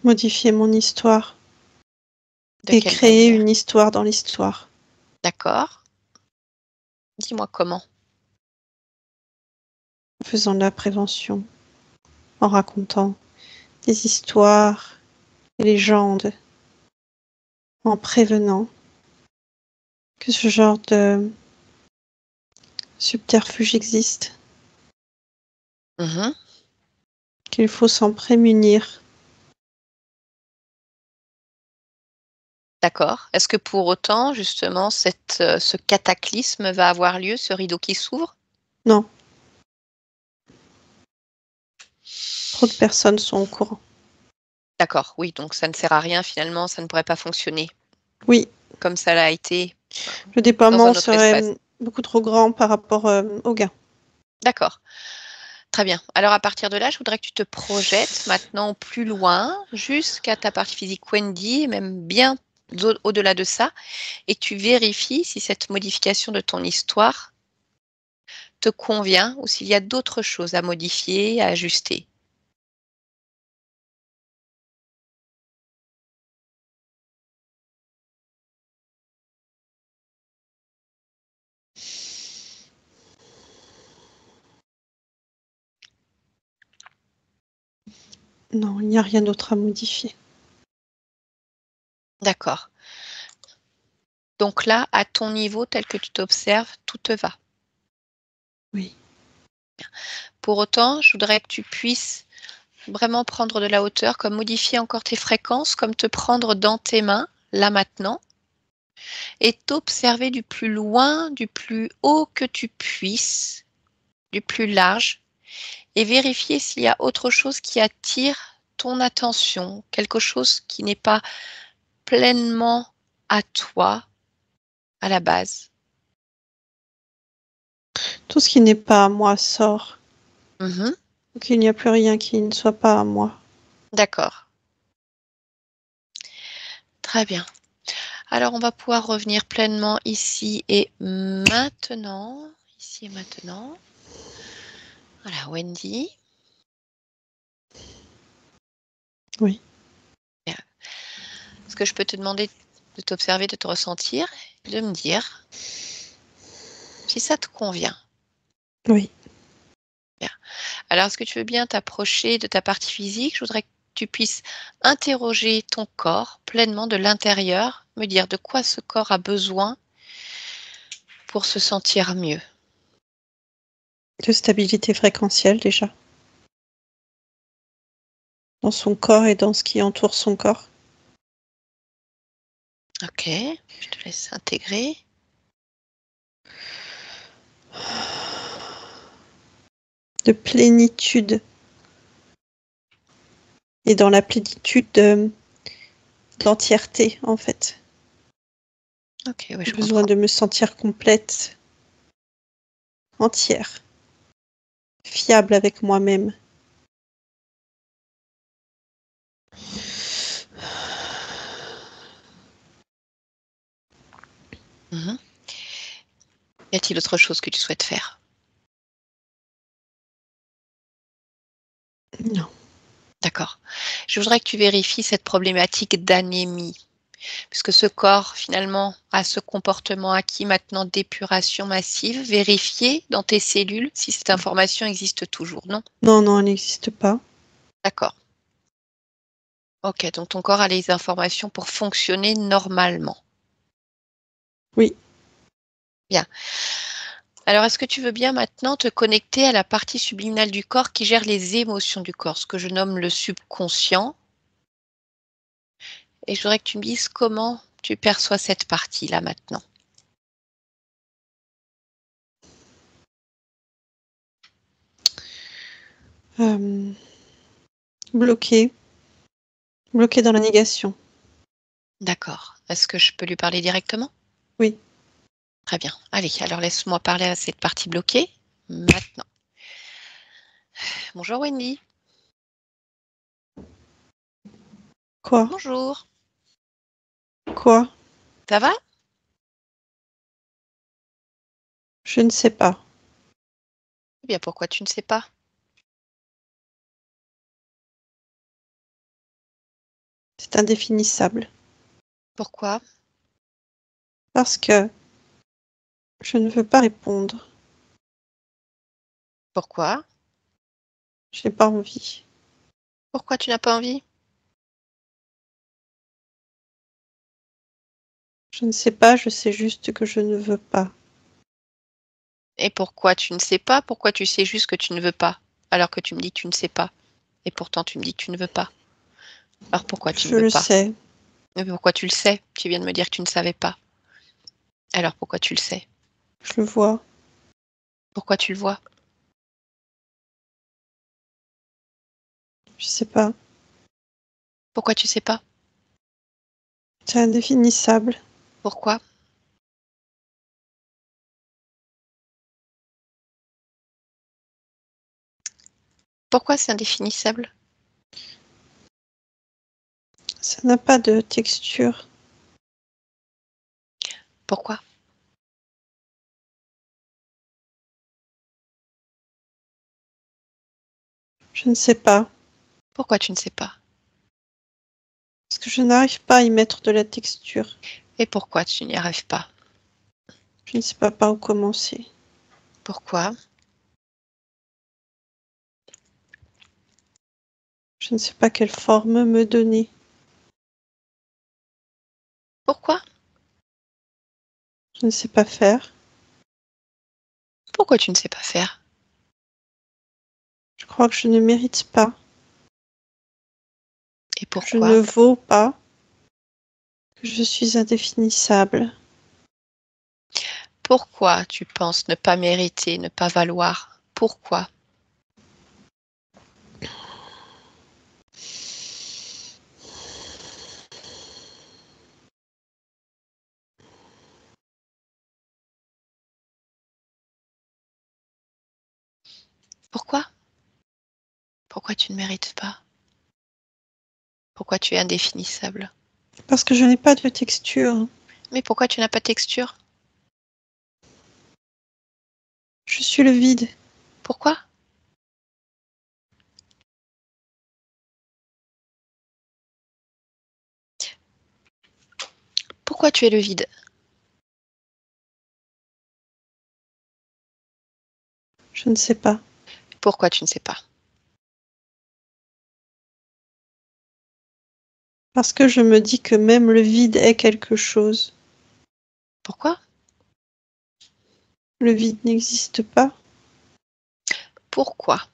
Modifier mon histoire. De Et quelle créer manière? une histoire dans l'histoire. D'accord. Dis-moi comment. En faisant de la prévention. En racontant des histoires, des légendes. En prévenant. que ce genre de subterfuge existe, Mhm. qu'il faut s'en prémunir. D'accord. Est-ce que pour autant, justement, ce cataclysme va avoir lieu, ce rideau qui s'ouvre? Non. Trop de personnes sont au courant. D'accord, oui, donc ça ne sert à rien finalement, ça ne pourrait pas fonctionner Oui, comme ça l'a été le dans déploiement un autre espace. serait beaucoup trop grand par rapport au gain. D'accord, très bien. Alors à partir de là, je voudrais que tu te projettes maintenant plus loin, jusqu'à ta partie physique Wendy, et même bien au-delà de ça, et tu vérifies si cette modification de ton histoire te convient ou s'il y a d'autres choses à modifier, à ajuster. Non, il n'y a rien d'autre à modifier. D'accord. Donc là, à ton niveau, tel que tu t'observes, tout te va. Oui. Pour autant, je voudrais que tu puisses vraiment prendre de la hauteur, comme modifier encore tes fréquences, comme te prendre dans tes mains, là maintenant, et t'observer du plus loin, du plus haut que tu puisses, du plus large, et vérifier s'il y a autre chose qui attire ton attention, quelque chose qui n'est pas pleinement à toi à la base. Tout ce qui n'est pas à moi sort. Mhm. Donc il n'y a plus rien qui ne soit pas à moi. D'accord. Très bien. Alors, on va pouvoir revenir pleinement ici et maintenant. Ici et maintenant. Voilà, Wendy. Oui. Est-ce que je peux te demander de t'observer, de te ressentir, de me dire si ça te convient? Oui. Bien. Alors, est-ce que tu veux bien t'approcher de ta partie physique? Je voudrais que tu puisses interroger ton corps pleinement de l'intérieur, me dire de quoi ce corps a besoin pour se sentir mieux. De stabilité fréquentielle déjà. Dans son corps et dans ce qui entoure son corps. Ok, je te laisse intégrer. De plénitude. Et dans la plénitude de l'entièreté, en fait. Ok, oui, J'ai je besoin comprends. de me sentir complète, entière, fiable avec moi-même. Mhm. Y a-t-il autre chose que tu souhaites faire? Non. D'accord. Je voudrais que tu vérifies cette problématique d'anémie, puisque ce corps, finalement, a ce comportement acquis maintenant d'épuration massive. Vérifier dans tes cellules si cette information existe toujours, non? Non, non, elle n'existe pas. D'accord. Ok, donc ton corps a les informations pour fonctionner normalement. Oui. Bien. Alors, est-ce que tu veux bien maintenant te connecter à la partie subliminale du corps qui gère les émotions du corps, ce que je nomme le subconscient? Et je voudrais que tu me dises comment tu perçois cette partie-là maintenant. Euh, bloqué. Bloqué dans la négation. D'accord. Est-ce que je peux lui parler directement? Oui. Très bien. Allez, alors laisse-moi parler à cette partie bloquée maintenant. Bonjour Wendy. Quoi? Bonjour. Quoi? Ça va? Je ne sais pas. Eh bien, pourquoi tu ne sais pas? C'est indéfinissable. Pourquoi? Parce que je ne veux pas répondre. Pourquoi? Je n'ai pas envie. Pourquoi tu n'as pas envie? Je ne sais pas, je sais juste que je ne veux pas. Et pourquoi tu ne sais pas? Pourquoi tu sais juste que tu ne veux pas? Alors que tu me dis que tu ne sais pas. Et pourtant tu me dis que tu ne veux pas. Alors pourquoi tu ne Je veux le pas? sais. Mais pourquoi tu le sais? Tu viens de me dire que tu ne savais pas. Alors pourquoi tu le sais? Je le vois. Pourquoi tu le vois? Je sais pas. Pourquoi tu sais pas? C'est indéfinissable. Pourquoi? Pourquoi c'est indéfinissable? Ça n'a pas de texture. Pourquoi? Je ne sais pas. Pourquoi tu ne sais pas? Parce que je n'arrive pas à y mettre de la texture. Et pourquoi tu n'y arrives pas? Je ne sais pas par où commencer. Pourquoi? Je ne sais pas quelle forme me donner. Pourquoi? Je ne sais pas faire. Pourquoi tu ne sais pas faire? Je crois que je ne mérite pas. Et Que je ne pourquoi? vaux pas. Que je suis indéfinissable. Pourquoi tu penses ne pas mériter, ne pas valoir? Pourquoi? Pourquoi? Pourquoi tu ne mérites pas? Pourquoi tu es indéfinissable? Parce que je n'ai pas de texture. Mais pourquoi tu n'as pas de texture? Je suis le vide. Pourquoi? Pourquoi tu es le vide? Je ne sais pas. Pourquoi tu ne sais pas? Parce que je me dis que même le vide est quelque chose. Pourquoi? Le vide n'existe pas. Pourquoi?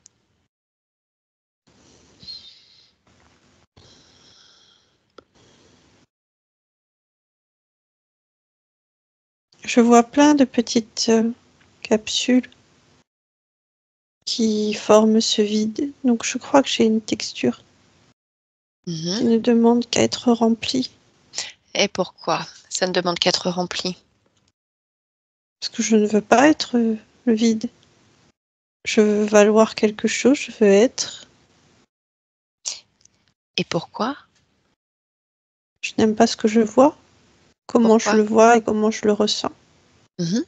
Je vois plein de petites capsules qui forment ce vide. Donc je crois que j'ai une texture qui ne demande qu'à être remplie. Et pourquoi? Ça ne demande qu'à être rempli. Parce que je ne veux pas être le vide. Je veux valoir quelque chose, je veux être. Et pourquoi? Je n'aime pas ce que je vois, comment je Pourquoi? le vois et comment je le ressens. Mhm.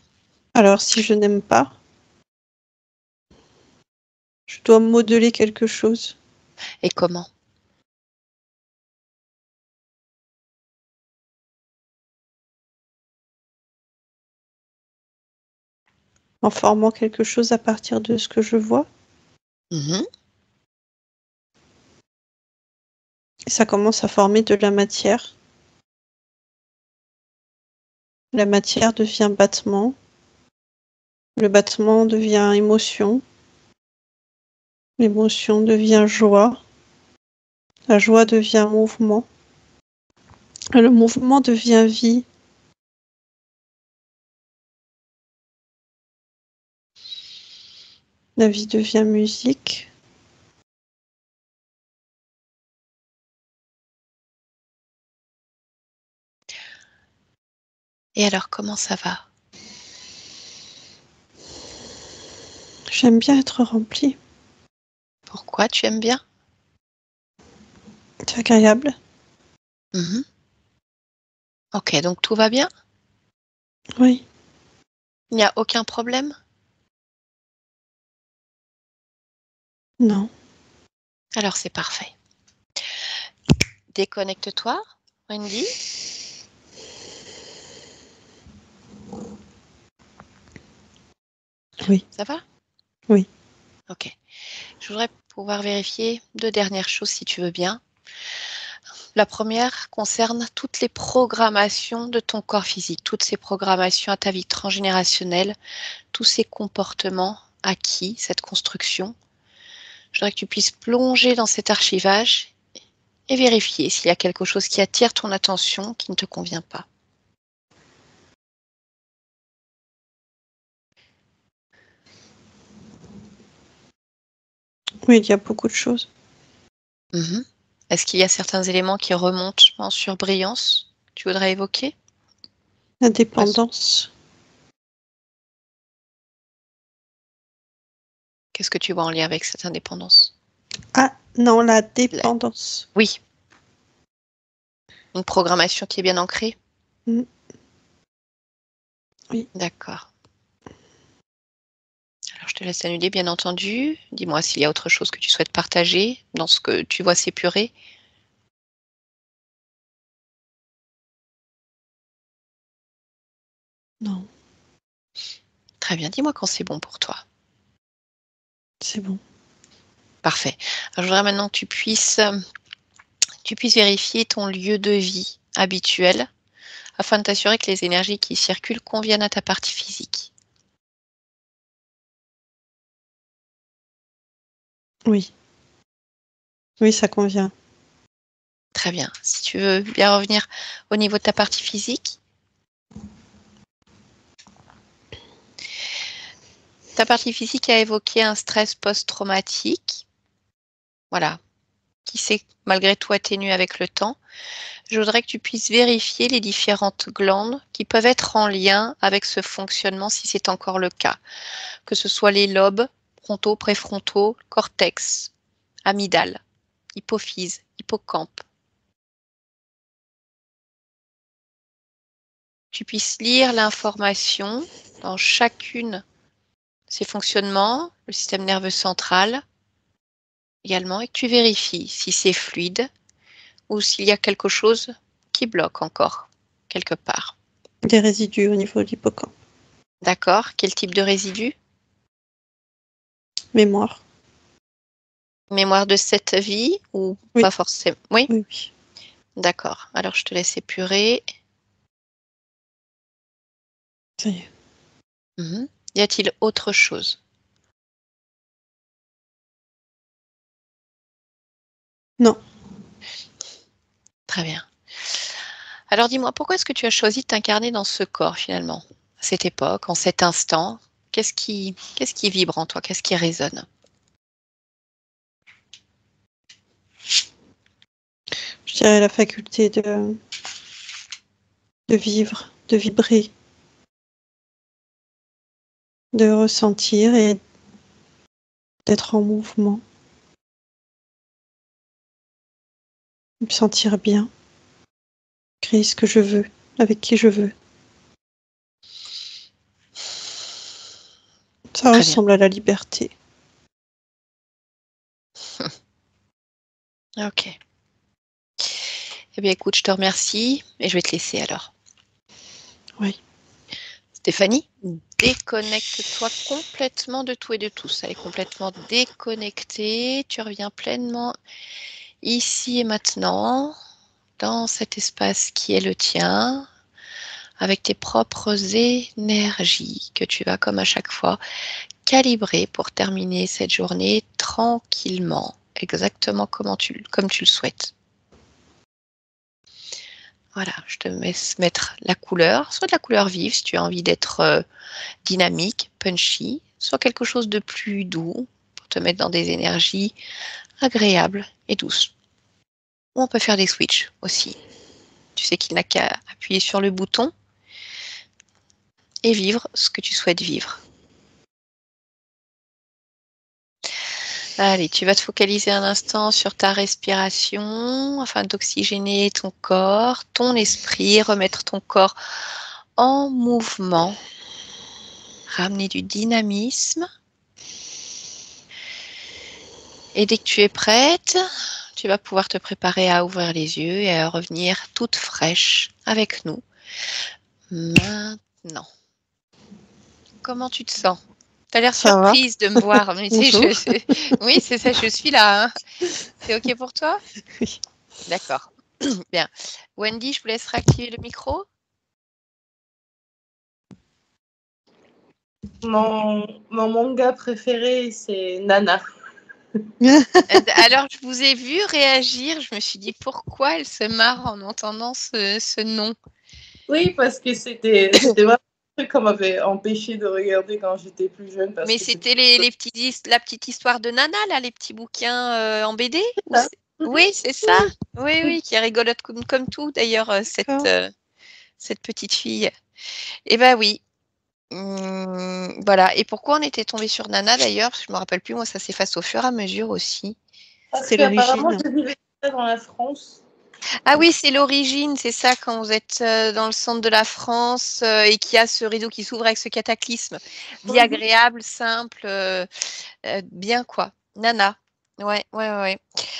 Alors si je n'aime pas, je dois modeler quelque chose. Et comment? En formant quelque chose à partir de ce que je vois. Mhm. Et ça commence à former de la matière. La matière devient battement. Le battement devient émotion. L'émotion devient joie. La joie devient mouvement. Le mouvement devient vie. La vie devient musique. Et alors, comment ça va? J'aime bien être remplie. Pourquoi tu aimes bien? C'est agréable. Mhm. Ok, donc tout va bien? Oui. Il n'y a aucun problème? Non. Alors c'est parfait. Déconnecte-toi, Wendy. Oui. Ça va? Oui. Ok. Je voudrais pouvoir vérifier deux dernières choses si tu veux bien. La première concerne toutes les programmations de ton corps physique, toutes ces programmations à ta vie transgénérationnelle, tous ces comportements acquis, cette construction. Je voudrais que tu puisses plonger dans cet archivage et vérifier s'il y a quelque chose qui attire ton attention, qui ne te convient pas. Oui, il y a beaucoup de choses. Est-ce qu'il y a certains éléments qui remontent en surbrillance que tu voudrais évoquer? La dépendance. Qu'est-ce que tu vois en lien avec cette indépendance? Ah non, la dépendance. Oui. Une programmation qui est bien ancrée? Oui. D'accord. Alors, je te laisse annuler, bien entendu. Dis-moi s'il y a autre chose que tu souhaites partager dans ce que tu vois s'épurer. Non, Très bien, dis-moi quand c'est bon pour toi. c'est bon. Parfait. Alors, je voudrais maintenant que tu puisses vérifier ton lieu de vie habituel afin de t'assurer que les énergies qui circulent conviennent à ta partie physique. Oui. Oui, ça convient. Très bien. Si tu veux bien revenir au niveau de ta partie physique. Ta partie physique a évoqué un stress post-traumatique. Voilà. Qui s'est malgré tout atténué avec le temps. Je voudrais que tu puisses vérifier les différentes glandes qui peuvent être en lien avec ce fonctionnement si c'est encore le cas. Que ce soit les lobes, frontaux, préfrontaux, cortex, amygdale, hypophyse, hippocampe. Tu puisses lire l'information dans chacune de ces fonctionnements, le système nerveux central également, et que tu vérifies si c'est fluide ou s'il y a quelque chose qui bloque encore quelque part. Des résidus au niveau de l'hippocampe. D'accord. Quel type de résidu? Mémoire. Mémoire de cette vie ou Oui. pas forcément? Oui. Oui, oui. D'accord. Alors, je te laisse épurer. Ça y est. Y a-t-il autre chose? Non. Très bien. Alors, dis-moi, pourquoi est-ce que tu as choisi de t'incarner dans ce corps, finalement, à cette époque, en cet instant? Qu'est-ce qui vibre en toi? Qu'est-ce qui résonne? Je dirais la faculté de vivre, de vibrer, de ressentir et d'être en mouvement. Me sentir bien. Créer ce que je veux, avec qui je veux. Ça Très ressemble à la liberté. Ok. Eh bien, écoute, je te remercie et je vais te laisser alors. Oui. Stéphanie, déconnecte-toi complètement de tout et de tous. Elle est complètement déconnectée. Tu reviens pleinement ici et maintenant, dans cet espace qui est le tien, avec tes propres énergies que tu vas, comme à chaque fois, calibrer pour terminer cette journée tranquillement, exactement comme tu le souhaites. Voilà, je te laisse mettre la couleur, soit de la couleur vive si tu as envie d'être dynamique, punchy, soit quelque chose de plus doux pour te mettre dans des énergies agréables et douces. Ou on peut faire des switches aussi. Tu sais qu'il n'a qu'à appuyer sur le bouton et vivre ce que tu souhaites vivre. Allez, tu vas te focaliser un instant sur ta respiration afin d'oxygéner ton corps, ton esprit, remettre ton corps en mouvement, ramener du dynamisme. Et dès que tu es prête, tu vas pouvoir te préparer à ouvrir les yeux et à revenir toute fraîche avec nous. Maintenant. Comment tu te sens? Tu as l'air Ça va. surprise de me voir. Mais tu sais, Bonjour. oui, c'est ça, je suis là. Hein. C'est OK pour toi? Oui. D'accord. Bien. Wendy, je vous laisse réactiver le micro. Mon manga préféré, c'est Nana. Alors, je vous ai vu réagir. Je me suis dit pourquoi elle se marre en entendant ce nom. Oui, parce que c'était vraiment un truc qu'on m'avait empêché de regarder quand j'étais plus jeune. Parce Mais que c'était la petite histoire de Nana, là, les petits bouquins en BD ça. Oui, c'est ça. Oui, oui, qui est rigolote comme tout, d'ailleurs, D'accord. cette petite fille. Eh ben oui. Voilà. Et pourquoi on était tombé sur Nana, d'ailleurs? Parce que je me rappelle plus, moi, ça s'efface au fur et à mesure aussi. Parce C'est qu'apparemment, l'origine. je vivais dans la France. Ah oui, c'est l'origine, c'est ça, quand vous êtes dans le centre de la France et qu'il y a ce rideau qui s'ouvre avec ce cataclysme. Vie agréable, simple, bien quoi. Nana. Ouais, ouais, ouais.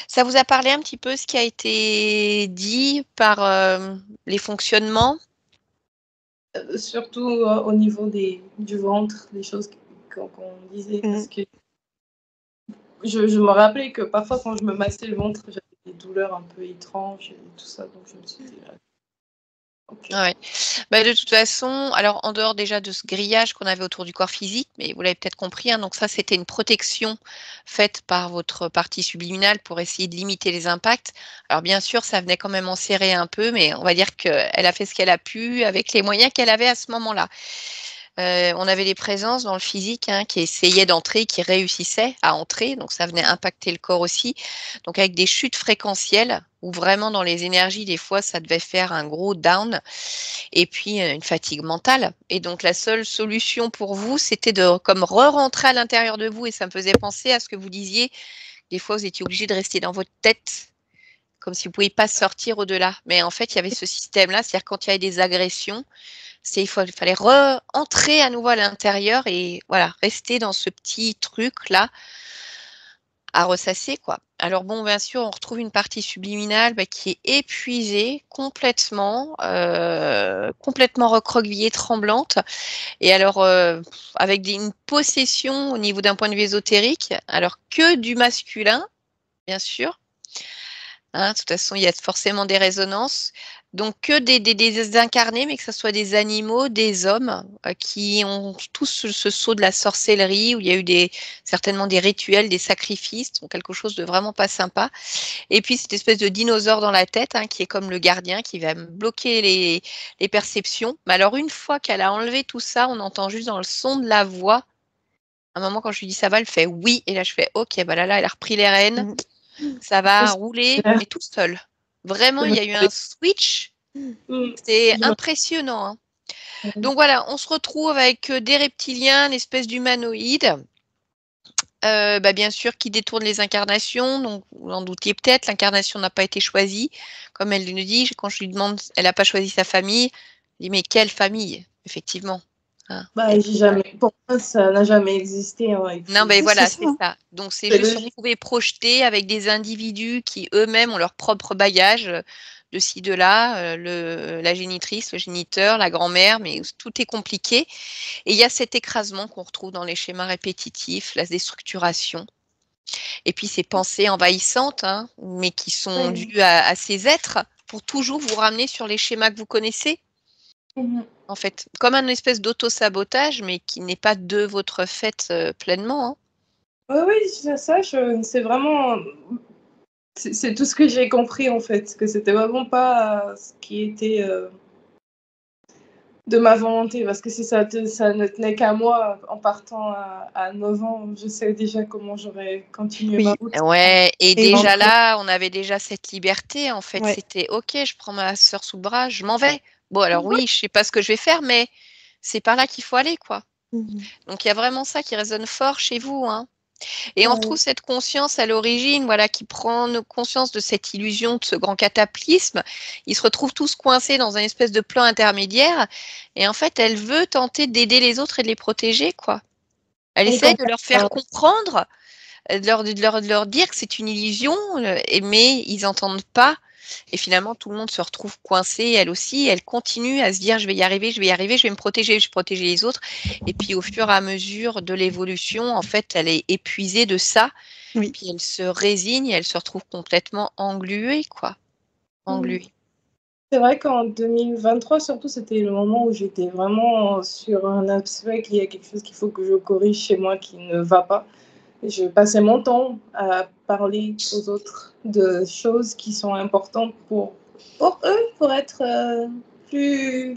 Ça vous a parlé un petit peu ce qui a été dit par les fonctionnements? Surtout au niveau du ventre, des choses qu'on disait. Parce que je me rappelais que parfois, quand je me massais le ventre, j'avais des douleurs un peu étranges et tout ça. Donc, je me suis dit, ok. Ouais. Bah, de toute façon, alors en dehors déjà de ce grillage qu'on avait autour du corps physique, mais vous l'avez peut-être compris, hein, donc ça c'était une protection faite par votre partie subliminale pour essayer de limiter les impacts. Alors bien sûr, ça venait quand même en serrer un peu, mais on va dire qu'elle a fait ce qu'elle a pu avec les moyens qu'elle avait à ce moment-là. On avait des présences dans le physique hein, qui essayaient d'entrer, qui réussissaient à entrer, donc ça venait impacter le corps aussi. Donc avec des chutes fréquentielles, où vraiment dans les énergies, des fois, ça devait faire un gros down, et puis une fatigue mentale. Et donc la seule solution pour vous, c'était de comme re-rentrer à l'intérieur de vous, et ça me faisait penser à ce que vous disiez, des fois vous étiez obligé de rester dans votre tête, comme si vous ne pouviez pas sortir au-delà. Mais en fait, il y avait ce système-là, c'est-à-dire quand il y avait des agressions, il fallait re-entrer à nouveau à l'intérieur et voilà, rester dans ce petit truc-là à ressasser, quoi. Alors bon, bien sûr, on retrouve une partie subliminale qui est épuisée complètement, complètement recroquevillée, tremblante. Et alors, avec une possession au niveau d'un point de vue ésotérique, alors que du masculin, bien sûr. Hein, de toute façon, il y a forcément des résonances. Donc, que des incarnés, mais que ce soit des animaux, des hommes, qui ont tous ce saut de la sorcellerie, où il y a eu certainement des rituels, des sacrifices, donc quelque chose de vraiment pas sympa. Et puis, cette espèce de dinosaure dans la tête, hein, qui est comme le gardien, qui va bloquer les perceptions. Mais alors, une fois qu'elle a enlevé tout ça, on entend juste dans le son de la voix. À un moment, quand je lui dis ça va, elle fait oui. Et là, je fais ok, bah là, elle a repris les rênes. Ça va rouler, mais tout seul. Vraiment, il y a eu un switch. C'est impressionnant. Hein. Donc voilà, on se retrouve avec des reptiliens, une espèce d'humanoïde. Bien sûr, qui détourne les incarnations. Donc, vous en doutiez peut-être, l'incarnation n'a pas été choisie. Comme elle le dit, quand je lui demande, elle n'a pas choisi sa famille. Je dis, mais quelle famille, effectivement. Hein. Pour moi, ça n'a jamais existé. Hein, Non, ben Oui, voilà, c'est c'est ça. ça. Donc, c'est c'est juste se logique. retrouver projeté avec des individus qui eux-mêmes ont leur propre bagage de ci, de là, la génitrice, le géniteur, la grand-mère, mais tout est compliqué. Et il y a cet écrasement qu'on retrouve dans les schémas répétitifs, la déstructuration. Et puis ces pensées envahissantes, hein, mais qui sont dues à ces êtres pour toujours vous ramener sur les schémas que vous connaissez. En fait, comme un espèce d'auto-sabotage, mais qui n'est pas de votre fait pleinement. Hein. Oui, c'est vraiment. C'est tout ce que j'ai compris en fait, que c'était vraiment pas ce qui était de ma volonté, parce que si ça ne tenait qu'à moi, en partant à 9 ans, je sais déjà comment j'aurais continué ma Oui. route. Ouais, et Et déjà là, on avait déjà cette liberté. En fait, ouais. c'était OK, je prends ma soeur sous le bras, je m'en vais. Bon, alors oui, je sais pas ce que je vais faire, mais c'est par là qu'il faut aller, quoi. Donc il y a vraiment ça qui résonne fort chez vous, hein. Et on retrouve cette conscience à l'origine, voilà, qui prend conscience de cette illusion, de ce grand cataclysme. Ils se retrouvent tous coincés dans un espèce de plan intermédiaire. Et en fait, elle veut tenter d'aider les autres et de les protéger, quoi. Elle Et essaie comme de leur faire comprendre, de leur dire que c'est une illusion, mais ils n'entendent pas. Et finalement, tout le monde se retrouve coincé, elle aussi. Elle continue à se dire, je vais y arriver, je vais y arriver, je vais me protéger, je vais protéger les autres. Et puis, au fur et à mesure de l'évolution, en fait, elle est épuisée de ça. Oui. Puis, elle se résigne et elle se retrouve complètement engluée, quoi. englué. C'est vrai qu'en 2023, surtout, c'était le moment où j'étais vraiment sur un aspect qu'il y a quelque chose qu'il faut que je corrige chez moi qui ne va pas. Je passais mon temps à parler aux autres de choses qui sont importantes pour eux, pour être plus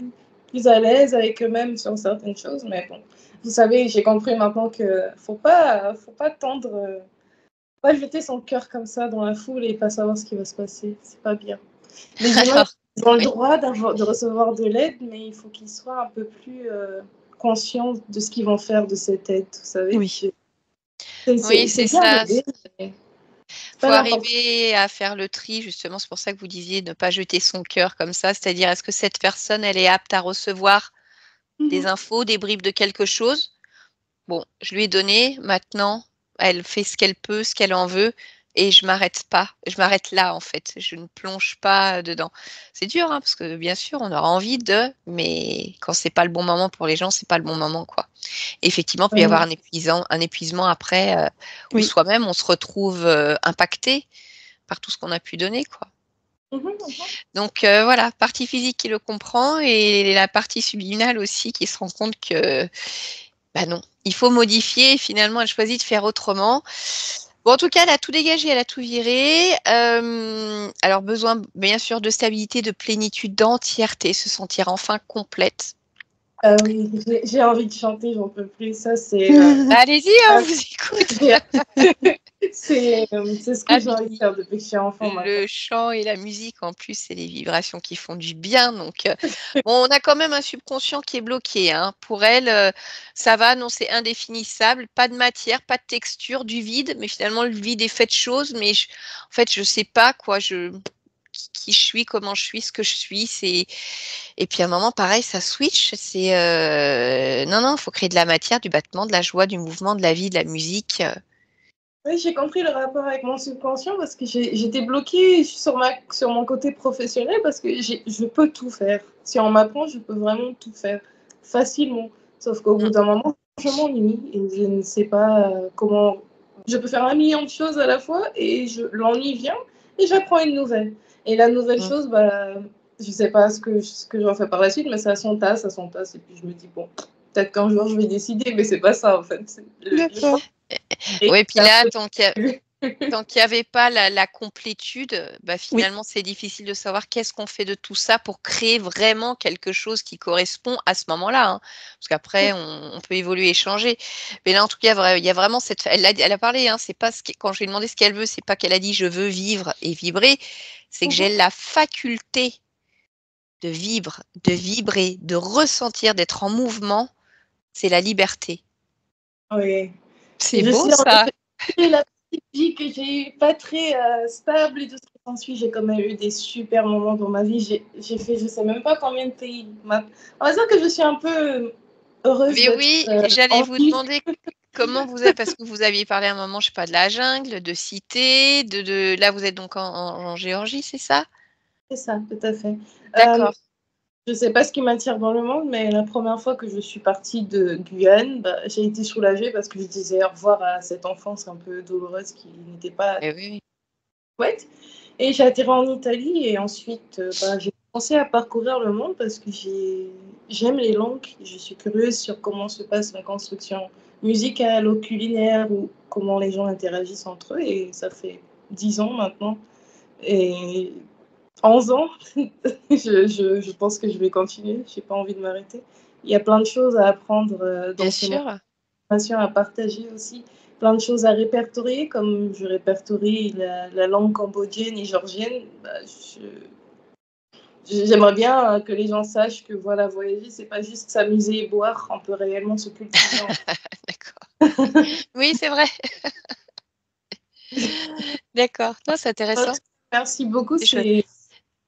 à l'aise avec eux-mêmes sur certaines choses. Mais bon, vous savez, j'ai compris maintenant que faut pas tendre, pas jeter son cœur comme ça dans la foule et pas savoir ce qui va se passer. C'est pas bien. Les humains ils ont le droit de recevoir de l'aide, mais il faut qu'ils soient un peu plus conscients de ce qu'ils vont faire de cette aide. Vous savez, Oui. Oui, c'est bien ça. d'aider, mais Il c'est faut pas n'importe arriver à faire le tri, justement. C'est pour ça que vous disiez ne pas jeter son cœur comme ça. C'est-à-dire, est-ce que cette personne, elle est apte à recevoir des quoi. infos, des bribes de quelque chose? Bon, je lui ai donné. Maintenant, elle fait ce qu'elle peut, ce qu'elle en veut. Et je m'arrête pas. Je m'arrête là, en fait. Je ne plonge pas dedans. C'est dur, hein, parce que bien sûr, on aura envie de, mais quand c'est pas le bon moment pour les gens, c'est pas le bon moment, quoi. Effectivement, il peut y avoir un épuisement après, où Oui. soi-même, on se retrouve impacté par tout ce qu'on a pu donner, quoi. Donc voilà, partie physique qui le comprend et la partie subliminale aussi qui se rend compte que, bah non, il faut modifier. Finalement, elle choisit de faire autrement. Bon, en tout cas, elle a tout dégagé, elle a tout viré. Alors, besoin, bien sûr, de stabilité, de plénitude, d'entièreté, se sentir enfin complète. Ah oui, j'ai envie de chanter, j'en peux plus. Ça, c'est Bah, allez-y, on vous écoute. c'est ce que Ah, j'ai envie de puis, faire depuis que je suis enfant maintenant. le chant et la musique, en plus, c'est des vibrations qui font du bien. Donc, bon, on a quand même un subconscient qui est bloqué, hein. Pour elle, ça va, non, c'est indéfinissable. Pas de matière, pas de texture, du vide. Mais finalement, le vide est fait de choses. Mais en fait, je sais pas quoi. Qui je suis, comment je suis, ce que je suis. Et puis à un moment, pareil, ça switch. C'est non, il faut créer de la matière, du battement, de la joie, du mouvement, de la vie, de la musique. Oui, j'ai compris le rapport avec mon subconscient parce que j'étais bloquée sur mon côté professionnel parce que je peux tout faire. Si on m'apprend, je peux vraiment tout faire facilement. Sauf qu'au bout d'un moment, je m'ennuie et je ne sais pas comment. Je peux faire un million de choses à la fois et l'ennui vient et j'apprends une nouvelle. Et la nouvelle Mm. chose, bah, je ne sais pas ce que j'en fais par la suite, mais ça s'entasse, ça s'entasse. Et puis je me dis, bon, peut-être qu'un jour je vais décider, mais c'est pas ça en fait. D'accord. Oui, puis C'est un là, peu- tant qu'il n'y avait pas la complétude, bah, Oui. finalement, c'est difficile de savoir qu'est-ce qu'on fait de tout ça pour créer vraiment quelque chose qui correspond à ce moment-là, hein. Parce qu'après, on peut évoluer et changer. Mais là, en tout cas, il y a vraiment cette. Elle a parlé, hein, c'est pas quand je lui ai demandé ce qu'elle veut, c'est pas qu'elle a dit je veux vivre et vibrer, c'est que j'ai la faculté de vivre, de vibrer, de ressentir, d'être en mouvement, c'est la liberté. Oui. C'est Je beau sais en ça. effet la petite vie que j'ai eue, pas très stable et tout ce qui s'ensuit. J'ai quand même eu des super moments dans ma vie. J'ai fait, je sais même pas combien de pays. On va dire que je suis un peu heureuse Mais d'être oui, j'allais en vous vie. demander comment vous êtes, parce que vous aviez parlé à un moment, je sais pas, de la jungle, de cité, là vous êtes donc en Géorgie, c'est ça? C'est ça, tout à fait. D'accord. Je sais pas ce qui m'attire dans le monde, mais la première fois que je suis partie de Guyane, bah, j'ai été soulagée parce que je disais au revoir à cette enfance un peu douloureuse qui n'était pas Eh oui, chouette. Et j'ai atterri en Italie et ensuite, bah, j'ai commencé à parcourir le monde parce que j'aime les langues. Je suis curieuse sur comment se passe la construction musicale ou culinaire ou comment les gens interagissent entre eux. Et ça fait 10 ans maintenant. Et 11 ans, je pense que je vais continuer. Je n'ai pas envie de m'arrêter. Il y a plein de choses à apprendre bien dans ce monde, sûr. à partager aussi, plein de choses à répertorier, comme je répertorie la langue cambodgienne et georgienne. Bah, j'aimerais bien que les gens sachent que voilà, voyager, c'est pas juste s'amuser et boire, on peut réellement se cultiver. D'accord. Oui, c'est vrai. D'accord. Non, c'est intéressant. Merci beaucoup. C'est chouette.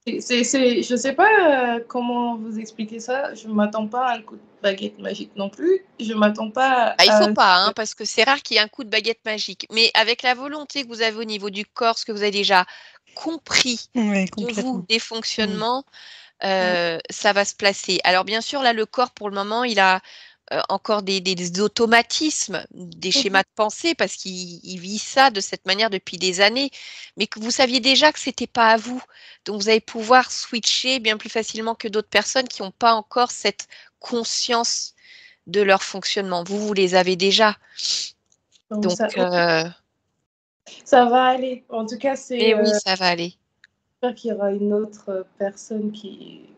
Je sais pas comment vous expliquer ça. Je m'attends pas à un coup de baguette magique non plus. Je m'attends pas Ah, il à faut pas, hein, parce que c'est rare qu'il y ait un coup de baguette magique. Mais avec la volonté que vous avez au niveau du corps, ce que vous avez déjà compris Oui, de vous, complètement. des fonctionnements, ça va se placer. Alors bien sûr, là, le corps, pour le moment, il a encore des automatismes, des schémas de pensée, parce qu'il vit ça de cette manière depuis des années, mais que vous saviez déjà que c'était pas à vous. Donc, vous allez pouvoir switcher bien plus facilement que d'autres personnes qui n'ont pas encore cette conscience de leur fonctionnement. Vous les avez déjà. Donc, ça va aller. En tout cas, et oui, ça va aller. J'espère qu'il y aura une autre personne qui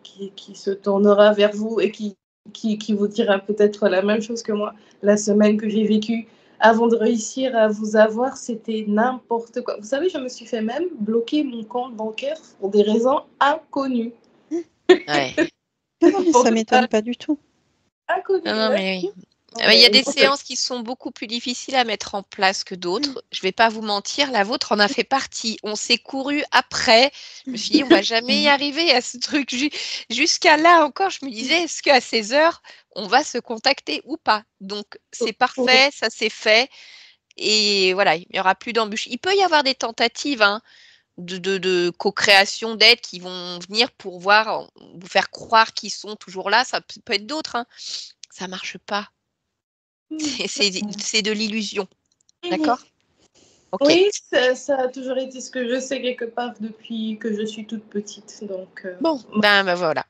se tournera vers vous et qui vous dira peut-être la même chose que moi. La semaine que j'ai vécue avant de réussir à vous avoir, c'était n'importe quoi. Vous savez, je me suis fait même bloquer mon compte bancaire pour des raisons inconnues. Ouais. Ça m'étonne pas du tout. Inconnues. Non, mais oui. Il y a des séances qui sont beaucoup plus difficiles à mettre en place que d'autres. Je ne vais pas vous mentir, la vôtre en a fait partie. On s'est couru après. Je me suis dit, on ne va jamais y arriver à ce truc. Jusqu'à là encore, je me disais, est-ce qu'à ces heures, on va se contacter ou pas? Donc, c'est parfait, ça s'est fait. Et voilà, il n'y aura plus d'embûches. Il peut y avoir des tentatives de co-création d'aide qui vont venir pour vous faire croire qu'ils sont toujours là. Ça peut être d'autres. Ça ne marche pas. C'est de l'illusion. D'accord? Okay. Oui, ça a toujours été ce que je sais quelque part depuis que je suis toute petite. Donc, bon, ben voilà.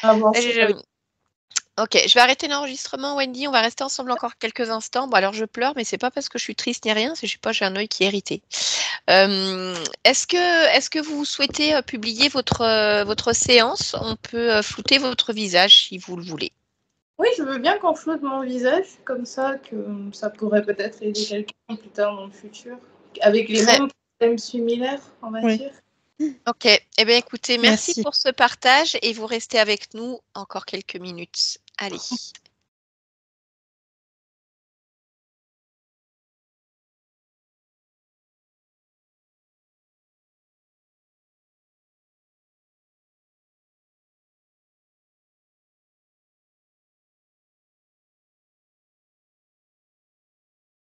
Ok, je vais arrêter l'enregistrement, Wendy. On va rester ensemble encore quelques instants. Bon, alors je pleure, mais c'est pas parce que je suis triste ni rien, c'est je sais pas, j'ai un œil qui est irrité. Est-ce que vous souhaitez publier votre séance? On peut flouter votre visage si vous le voulez. Oui, je veux bien qu'on floute mon visage, comme ça, que ça pourrait peut-être aider quelqu'un plus tard dans le futur, avec les mêmes problèmes similaires, on va dire. Ok, eh bien écoutez, merci pour ce partage et vous restez avec nous encore quelques minutes. Allez.